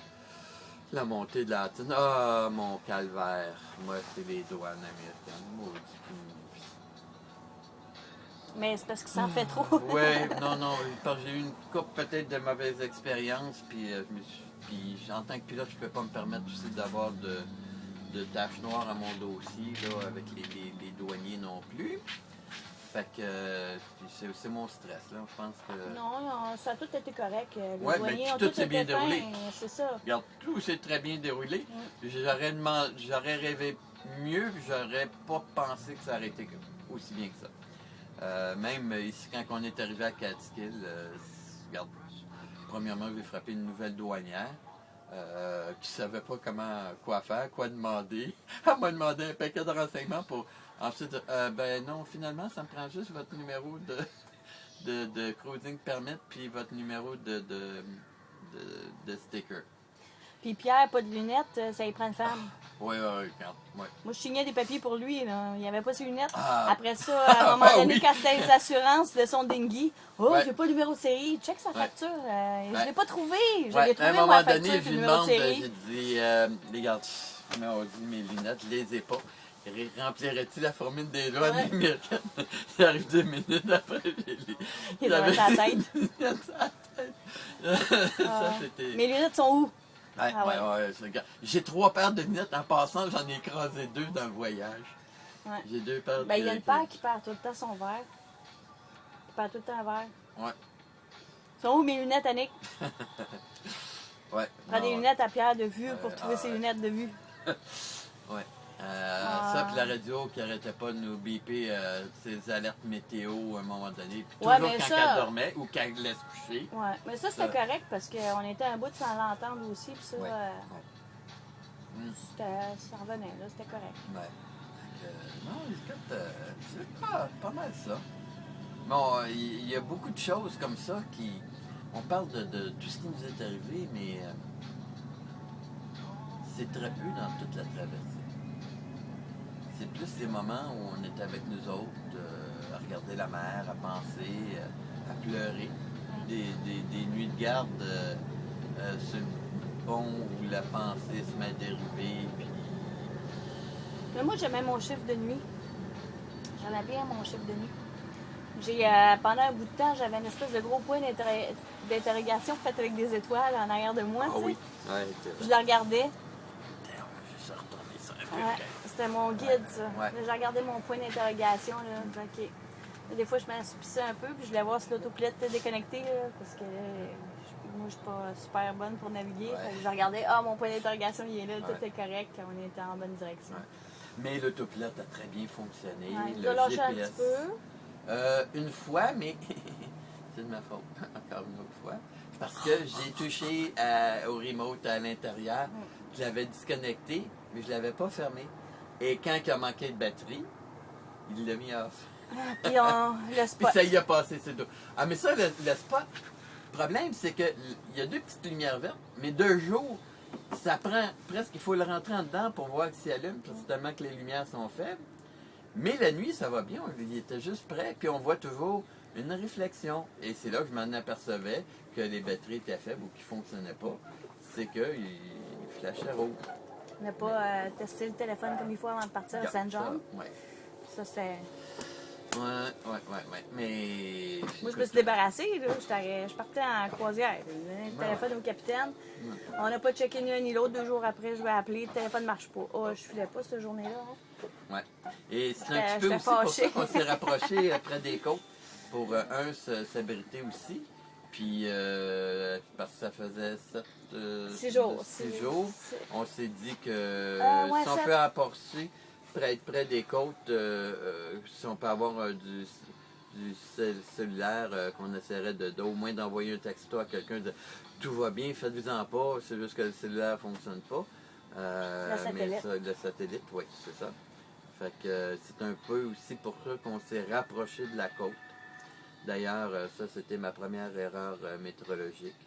La montée de la Latine. Ah, mon calvaire. Moi, c'est les douanes américaines. Maudit qu'ils me visent. Mais c'est parce que ça en fait trop. Oui, non, parce que j'ai eu une couple peut-être de mauvaises expériences, puis puis en tant que pilote, je ne peux pas me permettre aussi d'avoir de taches noires à mon dossier, là, avec les douaniers non plus. Fait que c'est mon stress, là. Je pense que... Non, ça a tout été correct. Les ouais, douaniers mais ont tout s'est bien été déroulé. fins, c'est ça. Regarde, tout s'est très bien déroulé. J'aurais rêvé mieux, puis j'aurais pas pensé que ça aurait été aussi bien que ça. Même ici, quand on est arrivé à Catskill, regarde, premièrement, j'ai frappé une nouvelle douanière qui savait pas quoi faire, quoi demander. Elle m'a demandé un paquet de renseignements pour ensuite ben non, finalement, ça me prend juste votre numéro de cruising permit puis votre numéro de sticker. Puis Pierre, pas de lunettes, ça y prend une femme. Oui, regarde. Ouais. Moi, je signais des papiers pour lui, là. Il n'y avait pas ses lunettes. Ah. Après ça, à un moment donné, oui. quand c'était les assurances de son dinghy, Ouais. j'ai pas le numéro de série, check sa facture. Je l'ai pas trouvé. Je Ouais, l'ai trouvé, à un moment moi, la donné, facture, je puis lui le numéro de demande, série. j'ai dit, regarde, on dit mes lunettes, je les ai pas. Remplirais-tu la formule des lois américaines? J'arrive 2 minutes après, Il avait sa tête. Ça, c'était... Mes lunettes sont où? Ouais. J'ai 3 paires de lunettes. En passant, j'en ai écrasé 2 dans le voyage. Ouais. J'ai 2 paires de Ben, il y a une paire qui perd tout le temps son verre. Qui perd tout le temps un verre. Ouais. Sont où mes lunettes, Annick? Ouais. Prends des lunettes à Pierre de vue pour trouver ses lunettes de vue. Ouais. Ça, puis la radio qui arrêtait pas de nous biper ses alertes météo à un moment donné. Puis toujours quand elle dormait ou quand elle laisse coucher. Ouais, mais ça, c'était correct parce qu'on était un bout sans l'entendre aussi. Puis ça, ça revenait, là, c'était correct. Ouais. Non, écoute, c'est pas mal ça. Bon, il y a beaucoup de choses comme ça qui... On parle de tout ce qui nous est arrivé, mais c'est très peu dans toute la traversée. C'est plus les moments où on est avec nous autres, à regarder la mer, à penser, à pleurer. Des nuits de garde sur le pont où la pensée se met à dériver. Puis... Mais moi, j'aimais mon chiffre de nuit. J'aimais bien mon chiffre de nuit. Pendant un bout de temps, j'avais une espèce de gros point d'interrogation fait avec des étoiles en arrière de moi. Ah oui. Ouais, je la regardais. Ouais, c'était mon guide, ça. Ouais. J'ai regardé mon point d'interrogation. Okay. Des fois, je m'assouplissais un peu, puis je voulais voir si l'autopilote était déconnecté, là, parce que moi, je suis pas super bonne pour naviguer. Ouais. Je regardais, mon point d'interrogation, il est là, tout est correct, on était en bonne direction. Ouais. Mais l'autopilote a très bien fonctionné. Il a lâché un petit peu. Une fois, mais c'est de ma faute, encore une autre fois. Parce que j'ai touché au remote à l'intérieur, je l'avais disconnecté, mais je ne l'avais pas fermé. Et quand il a manqué de batterie, il l'a mis off. Puis le spot. Puis ça y a passé, c'est tout. Ah, mais ça, le spot, le problème, c'est qu'il y a 2 petites lumières vertes, mais de jour, ça prend presque, il faut le rentrer en dedans pour voir s'il allume, parce que tellement que les lumières sont faibles. Mais la nuit, ça va bien, il était juste prêt, puis on voit toujours une réflexion. Et c'est là que je m'en apercevais que les batteries étaient faibles ou qu'ils ne fonctionnaient pas. C'est qu'il flashait rouge. On n'a pas testé le téléphone comme il faut avant de partir à Saint-Jean. Ouais. Ça, c'est... Ouais. Mais. Moi, je me suis débarrassée, là. Je partais en croisière. Le téléphone au capitaine. On n'a pas checké ni un ni l'autre. 2 jours après, je vais appeler. Le téléphone ne marche pas. Oh, je filais pas cette journée-là. Hein. Ouais. Et c'est un petit peu aussi pour ça qu'on s'est rapproché près des côtes. Pour, s'abriter aussi. Puis, parce que ça faisait 6 jours. On s'est dit que si on peut apporter. Être près des côtes, si on peut avoir du cellulaire, qu'on essaierait au moins d'envoyer un texto à quelqu'un de tout va bien, faites-vous-en pas, c'est juste que le cellulaire ne fonctionne pas. Le satellite. Mais le satellite, oui, c'est ça. Fait que c'est un peu aussi pour ça qu'on s'est rapproché de la côte. D'ailleurs, ça c'était ma première erreur météorologique.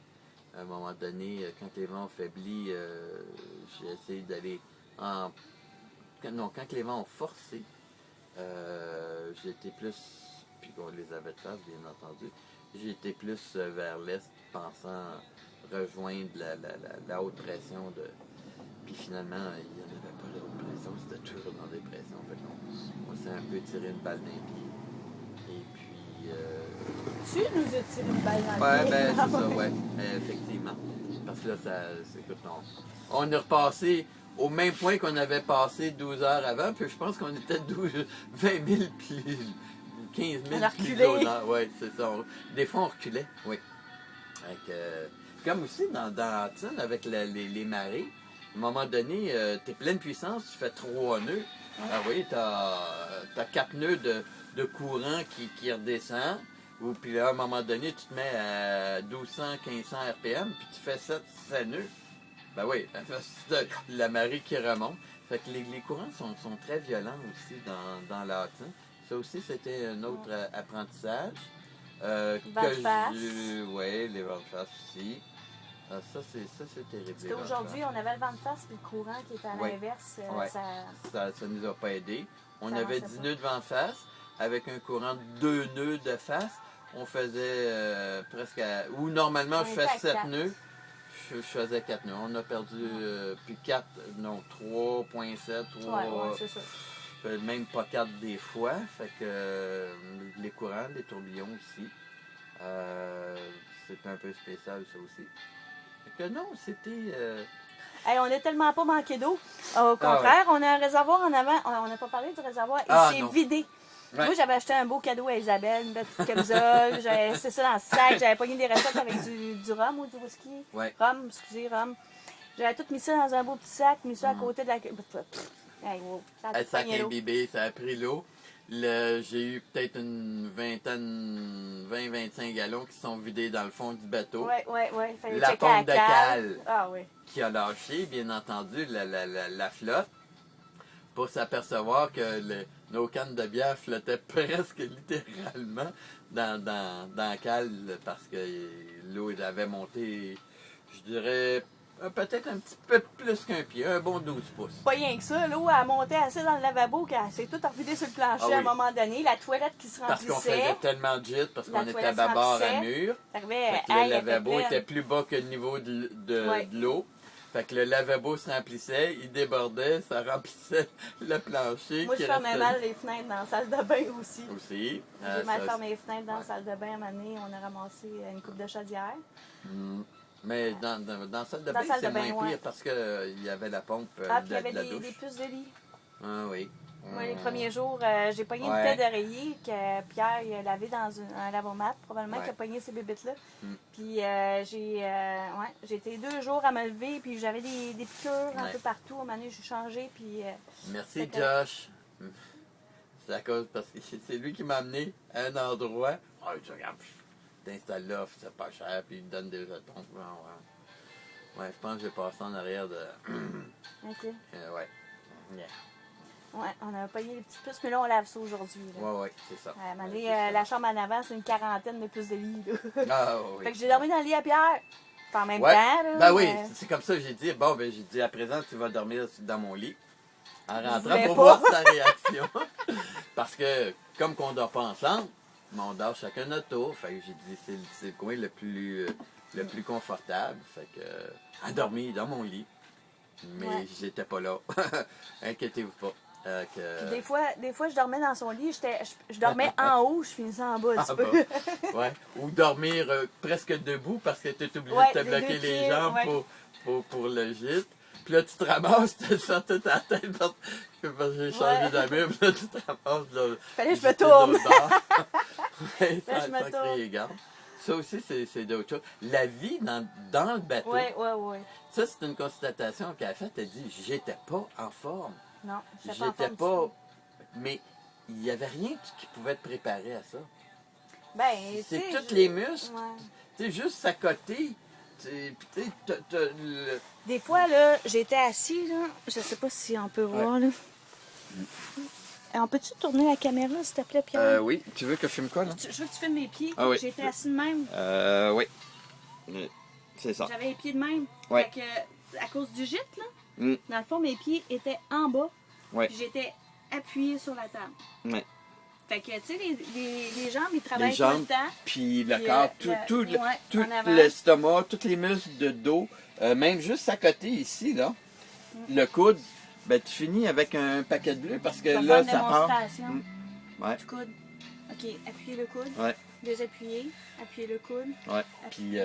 À un moment donné, quand les vents ont faibli, j'ai essayé d'aller en... Non, quand les vents ont forcé, j'étais plus, puis on les avait de face, bien entendu, j'étais plus vers l'est, pensant rejoindre la haute pression. Puis finalement, il n'y en avait pas de haute pression, c'était toujours dans des pressions. Fait qu'on s'est un peu tiré une balle dans les pieds. Et puis... Tu nous as tiré une balle dans le pied. Ben, c'est ça, ouais, effectivement. Parce que là, écoute, on est repassé au même point qu'on avait passé 12 heures avant, puis je pense qu'on était 20 000 puis 15 000 pieds d'honneur. Oui, c'est ça. Des fois, on reculait, oui. Comme aussi dans avec les marées, à un moment donné, tu es pleine puissance, tu fais 3 nœuds. Ah oui, tu as 4 nœuds de courant qui redescend. Ou puis là, à un moment donné, tu te mets à 1200-1500 RPM, puis tu fais 7 nœuds. Ben oui, la marée qui remonte. Fait que les courants sont très violents aussi dans l'Atlantique. Ça aussi, c'était un autre apprentissage. Vent de face. Oui, les vents de face aussi. Ça, c'est terrible. C'était aujourd'hui, on avait le vent de face et le courant qui était à l'inverse. Ça nous a pas aidé. On avait 10 nœuds de vent de face avec un courant de 2 nœuds de face. On faisait presque... Ou normalement, je fais 7 nœuds. Je faisais 4 nœuds. On a perdu puis 4, non, 3.7, 3. Ouais, c'est ça. Même pas 4 des fois. Fait que les courants, les tourbillons aussi. C'est un peu spécial, ça aussi. Fait que non, c'était... Hey, on n'a tellement pas manqué d'eau. Au contraire, on a un réservoir en avant. On n'a pas parlé du réservoir. Il s'est vidé. Ouais. Moi, j'avais acheté un beau cadeau à Isabelle, une petite camisole. C'est ça dans le sac. J'avais pogné des recettes avec du rhum ou du whisky. Ouais. Rhum. J'avais tout mis ça dans un beau petit sac, mis ça à côté de la... Hey, wow, ça a imbibé, ça a pris l'eau. J'ai eu peut-être une 20-25 gallons qui sont vidés dans le fond du bateau. Oui. La pompe de cale oui. Qui a lâché, bien entendu, la flotte. Pour s'apercevoir que nos cannes de bière flottaient presque littéralement dans la cale parce que l'eau avait monté, je dirais, peut-être un petit peu plus qu'un pied, un bon 12 pouces. Pas rien que ça, l'eau a monté assez dans le lavabo qu'elle s'est toute envidée sur le plancher à un moment donné. La toilette qui se remplissait. Parce qu'on faisait tellement de gîte, parce qu'on était à bâbord à mur. Le lavabo était plus bas que le niveau de l'eau. Fait que le lavabo se remplissait, il débordait, ça remplissait le plancher. Moi, je fermais mal les fenêtres dans la salle de bain aussi. Aussi. J'ai mal fermé les fenêtres dans la salle de bain. À un moment donné, on a ramassé une coupe de chaudière. Mais dans la salle de bain, c'est moins pire parce qu'il y avait la pompe puis il y avait des puces de lit. Ah oui. Moi, les premiers jours, j'ai pogné une tête d'oreiller que Pierre il a lavé dans un lavomat, probablement qu'il a pogné ces bébites-là. Puis j'ai été 2 jours à me lever, puis j'avais des piqûres un peu partout. À un moment donné, j'ai changé, puis... Merci, Josh. C'est à cause, parce que c'est lui qui m'a amené à un endroit. Oh, tu regardes, t'installes là, c'est pas cher, puis il me donne des jetons. Ouais, je pense que j'ai passé en arrière de... OK. Ouais. Yeah. Oui, on a pogné les petites puces, mais là, on lave ça aujourd'hui. Oui, c'est ça. La chambre en avant, c'est une 40aine de puces de lit. Ah oui. Fait que j'ai dormi dans le lit à Pierre. pas en même Ouais. temps. Là, Ben oui, mais- c'est comme ça que j'ai dit. Bon, ben j'ai dit, à présent, tu vas dormir dans mon lit. En rentrant voulais pour pas. voir sa réaction. Parce que, comme qu'on dort pas ensemble, mais on dort chacun notre tour. Fait que j'ai dit, c'est le coin le plus confortable. Fait que, à dormir dans mon lit. Mais Ouais. j'étais pas là. Inquiétez-vous pas. Puis des fois, je dormais dans son lit, je dormais en haut, je finissais en bas un petit En peu. bas. Ouais. Ou dormir presque debout parce que tu es obligé Ouais, de te les bloquer deux les pieds, jambes ouais. pour le gîte. Puis là, tu te ramasses, tu te sens toute la tête parce que j'ai changé Ouais. d'amis. Puis là, tu te ramasses. Là, Fallait que je me j'étais tourne. de l'autre bord. Ouais, Là, sans- je me sans crier tourne. gare. Ça aussi, c'est d'autres choses. La vie dans le bateau, Ouais. ça, c'est une constatation qu'elle a faite. Elle dit, j'étais pas en forme. Non, j'étais J'étais pas en pas. forme du Mais il n'y avait rien qui pouvait te préparer à ça. tout. Ben, C'est tu sais, tous les muscles. Ouais. Tu sais, juste à côté. Puis tu sais, t'as Des fois, là, j'étais assis, là. Je sais pas si on peut voir, là. On peut-tu tourner la caméra, s'il te plaît, Pierre? oui, tu veux que je filme quoi, là? Je veux que tu filmes mes pieds. Ah oui. J'étais assis de même. Oui. C'est ça. J'avais les pieds de même. Ouais. Fait que, à cause du gîte, là, Mm. dans le fond, mes pieds étaient en bas. Ouais. Puis j'étais appuyée sur la table. Ouais. Fait que, tu sais, les jambes, ils travaillent Les tout le jambes, temps. puis le Puis, corps, ouais, tout en avant. l'estomac, tous les muscles de dos, même juste à côté ici, là, le coude, ben tu finis avec un paquet de bleu parce que Je vais là, faire une ça part. démonstration Ouais, du coude. OK, appuyez le coude. ouais, Désappuyer. Appuyez le coude. ouais. Puis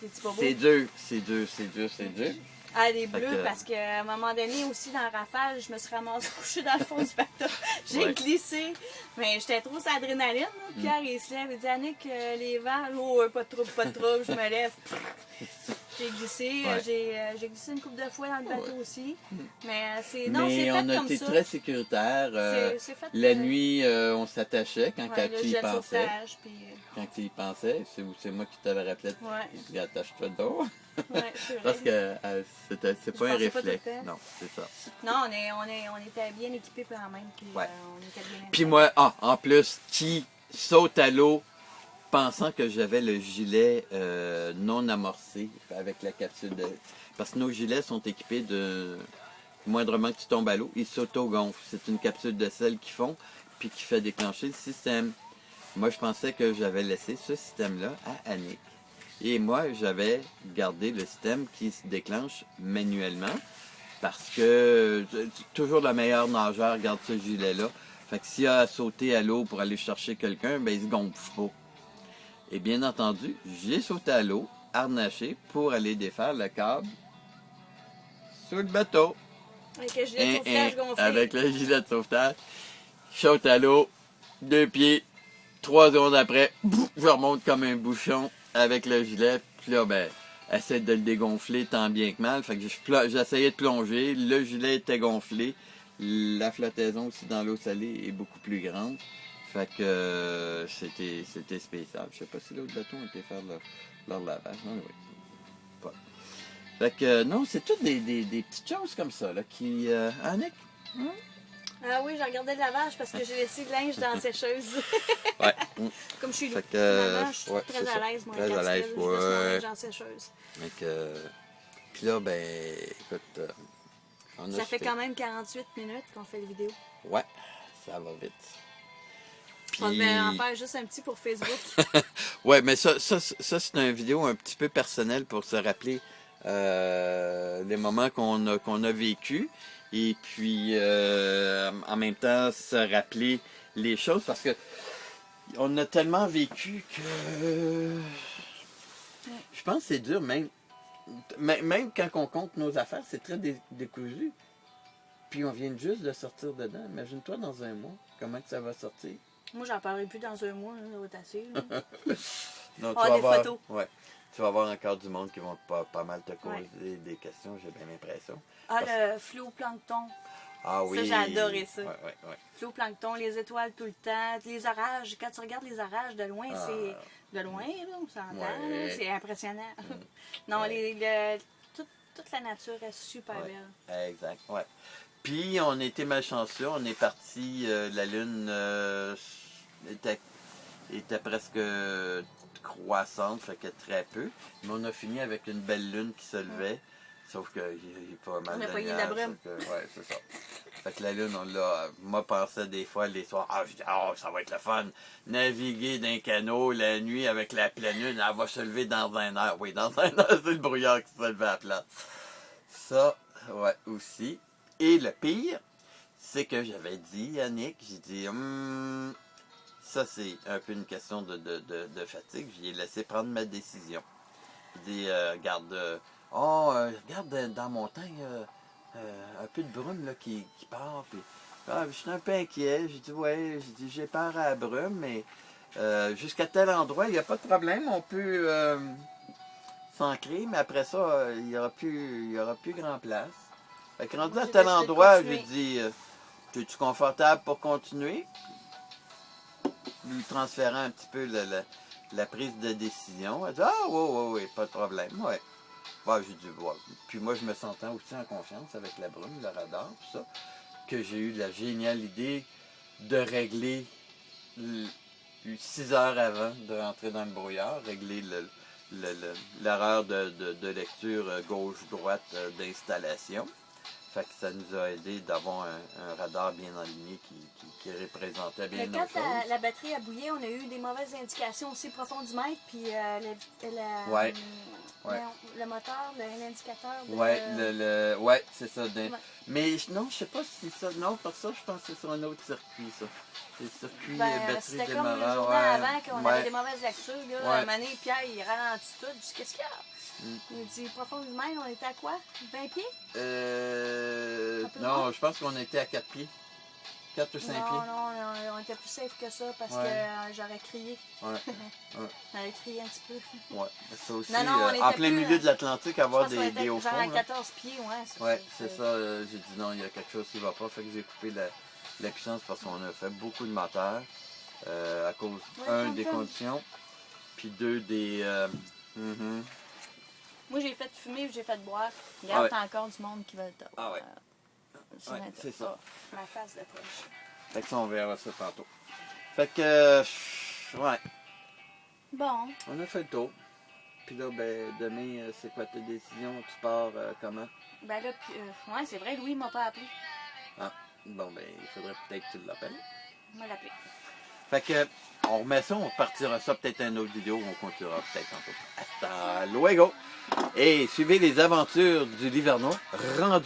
C'est pas beau. c'est dur, c'est dur, c'est dur, c'est dur. Ah, les Fait bleus, que- parce qu'à un moment donné aussi, dans la rafale, je me suis ramassée couchée dans le fond du bateau. J'ai Ouais. glissé. Mais j'étais trop sur l'adrénaline. là. Pierre, il se lève et dit Annick, les vents, oh, pas de trouble, pas de trouble. Je me lève. J'ai glissé. Ouais. J'ai glissé une couple de fois dans le bateau aussi. Mais c'est non, c'est Mais fait on a comme été ça. très sécuritaire. C'est fait, La nuit, on s'attachait quand ouais, le tu y jet de pensais. sauvetage, puis, Quand tu y pensais, c'est moi qui t'avais rappelé. Ouais. J'ai dit, attache-toi d'eau. ouais, c'est vrai. Parce que c'est pas un pensais pas réflexe. tout le temps. Non, c'est ça. Non, on était bien équipés quand même. Puis, Ouais. on était bien Puis moi, en plus, qui saute à l'eau pensant que j'avais le gilet non amorcé avec la capsule de... Parce que nos gilets sont équipés de... Moindrement que tu tombes à l'eau, ils s'auto-gonflent. C'est une capsule de sel qu'ils font, puis qui fait déclencher le système. Moi, je pensais que j'avais laissé ce système-là à Annick. Et moi, j'avais gardé le système qui se déclenche manuellement parce que toujours le meilleur nageur garde ce gilet-là. Fait que s'il a à sauter à l'eau pour aller chercher quelqu'un, ben il se gonfle pas. Et bien entendu, j'ai sauté à l'eau, harnaché, pour aller défaire le câble sur le bateau. Avec le gilet de sauvetage gonflé. Avec le gilet de sauvetage, je saute à l'eau, 2 pieds, 3 secondes après, bouf, je remonte comme un bouchon avec le gilet. Puis là, ben, essaie de le dégonfler tant bien que mal. Fait que j'essayais de plonger, le gilet était gonflé. La flottaison aussi dans l'eau salée est beaucoup plus grande. Fait que c'était spécial. Je sais pas si l'autre bateau a été faire leur lavage. Non, oui. Pas. Fait que non, c'est toutes des petites choses comme ça là, qui... Annick? Hein? Ah oui, j'ai regardé le lavage parce que j'ai laissé le linge dans la sécheuse. Ouais. Comme je suis Fait que, finalement, je suis ouais, très c'est à ça. l'aise, moi, Très quand à l'aise, je laisse mon ouais. linge en sécheuse. Fait que... Puis là, ben, écoute... on a Ça fait jeté. quand même 48 minutes qu'on fait la vidéo. Ouais, ça va vite. Puis... On devait en faire juste un petit pour Facebook. Ouais, mais ça c'est une vidéo un petit peu personnelle pour se rappeler les moments qu'on a vécu et puis en même temps se rappeler les choses parce que on a tellement vécu que je pense que c'est dur même quand on compte nos affaires, c'est très décousu. Puis on vient juste de sortir dedans. Imagine-toi dans un mois, comment que ça va sortir. Moi, j'en parlerai plus dans un mois, là, ça va être assez. là. Non, Ah, des photos. Ouais. Tu vas avoir encore du monde qui vont pas mal te poser des questions, j'ai bien l'impression. Ah, le phytoplancton. Ah oui. Ça, j'ai adoré ça. Ouais. Phytoplancton, les étoiles tout le temps, les orages. Quand tu regardes les orages de loin, Ah. c'est... De loin, là, on s'entend, Ouais. là, c'est impressionnant. Non, Ouais. toute la nature est super Ouais. belle. Exact, ouais. Puis on était malchanceux, on est parti, la lune était presque croissante, fait que très peu. Mais on a fini avec une belle lune qui se levait. Sauf qu'il y a pas mal On a de pogné nuages, la brume. ouais, c'est ça. Fait que la lune, on l'a. Moi, pensais des fois les soirs, je dis, ça va être le fun. Naviguer d'un canot la nuit avec la pleine lune, elle va se lever dans un heure. Oui, dans un heure, c'est le brouillard qui se levait à la place. Ça, ouais, aussi. Et le pire, c'est que j'avais dit, Yannick, j'ai dit, ça, c'est un peu une question de fatigue. J'ai laissé prendre ma décision. J'ai dit, regarde, regarde dans la montagne, un peu de brume là, qui part. Puis, je suis un peu inquiet. J'ai dit, ouais, j'ai peur à la brume, mais jusqu'à tel endroit, il n'y a pas de problème. On peut s'ancrer, mais après ça, il n'y aura plus grand place. Fait que rendu Moi, à j'ai tel décidé de endroit, continuer. j'ai dit, es-tu confortable pour continuer? Lui transférant un petit peu la prise de décision. Elle dit, oui, pas de problème, ouais. Ouais, j'ai dit, ouais. Puis moi, je me sentais aussi en confiance avec la brume, le radar, tout ça, que j'ai eu la géniale idée de régler 6 heures avant de rentrer dans le brouillard, régler l'erreur de lecture gauche-droite d'installation. Fait que ça nous a aidé d'avoir un radar bien aligné qui représentait bien Mais nos quand choses. la batterie a bouillé, on a eu des mauvaises indications aussi, profondimètre, puis Ouais. le moteur, l'indicateur. Ouais, c'est ça. Ouais. Mais non, je sais pas si c'est ça. Non, pour ça, je pense que c'est sur un autre circuit, ça. C'est le circuit batterie C'était comme démarrant. le journée avant qu'on avait des mauvaises lectures. Là, Ouais. À un moment donné, Pierre, il ralentit tout. Je dis, qu'est-ce qu'il y a? Il dit, profondimètre, on était à quoi? 20 pieds? Non, je pense qu'on était à 4 pieds. 4 ou 5 pieds. Non, on était plus safe que ça parce que j'aurais crié. Ouais. J'aurais crié un petit peu. Ouais. Ça aussi, Non, on était en plein plus, milieu de l'Atlantique, Je avoir pense qu'on des était hauts genre fonds. à là. 14 pieds, Ouais, c'est ça. J'ai dit non, il y a quelque chose qui va pas. Fait que j'ai coupé la puissance parce qu'on a fait beaucoup de moteurs à cause, des conditions, puis 2, des... Moi, j'ai fait fumer et j'ai fait boire. Regarde, t'as encore du monde qui veut le Ah ouais. Ouais, c'est ça. Ma face de poche. Fait que ça, on verra ça tantôt. Fait que, ouais, Bon. on a fait le tour. Puis là, ben, demain, c'est quoi ta décision? Tu pars comment? Ben là, puis, ouais, c'est vrai, Louis m'a pas appelé. Ah, bon, ben, il faudrait peut-être que tu l'appelles. Il m'a appelé. Fait que, on remet ça, on partira ça peut-être une autre vidéo, on continuera peut-être tantôt. Hasta luego! Et suivez les aventures du Livernois rendu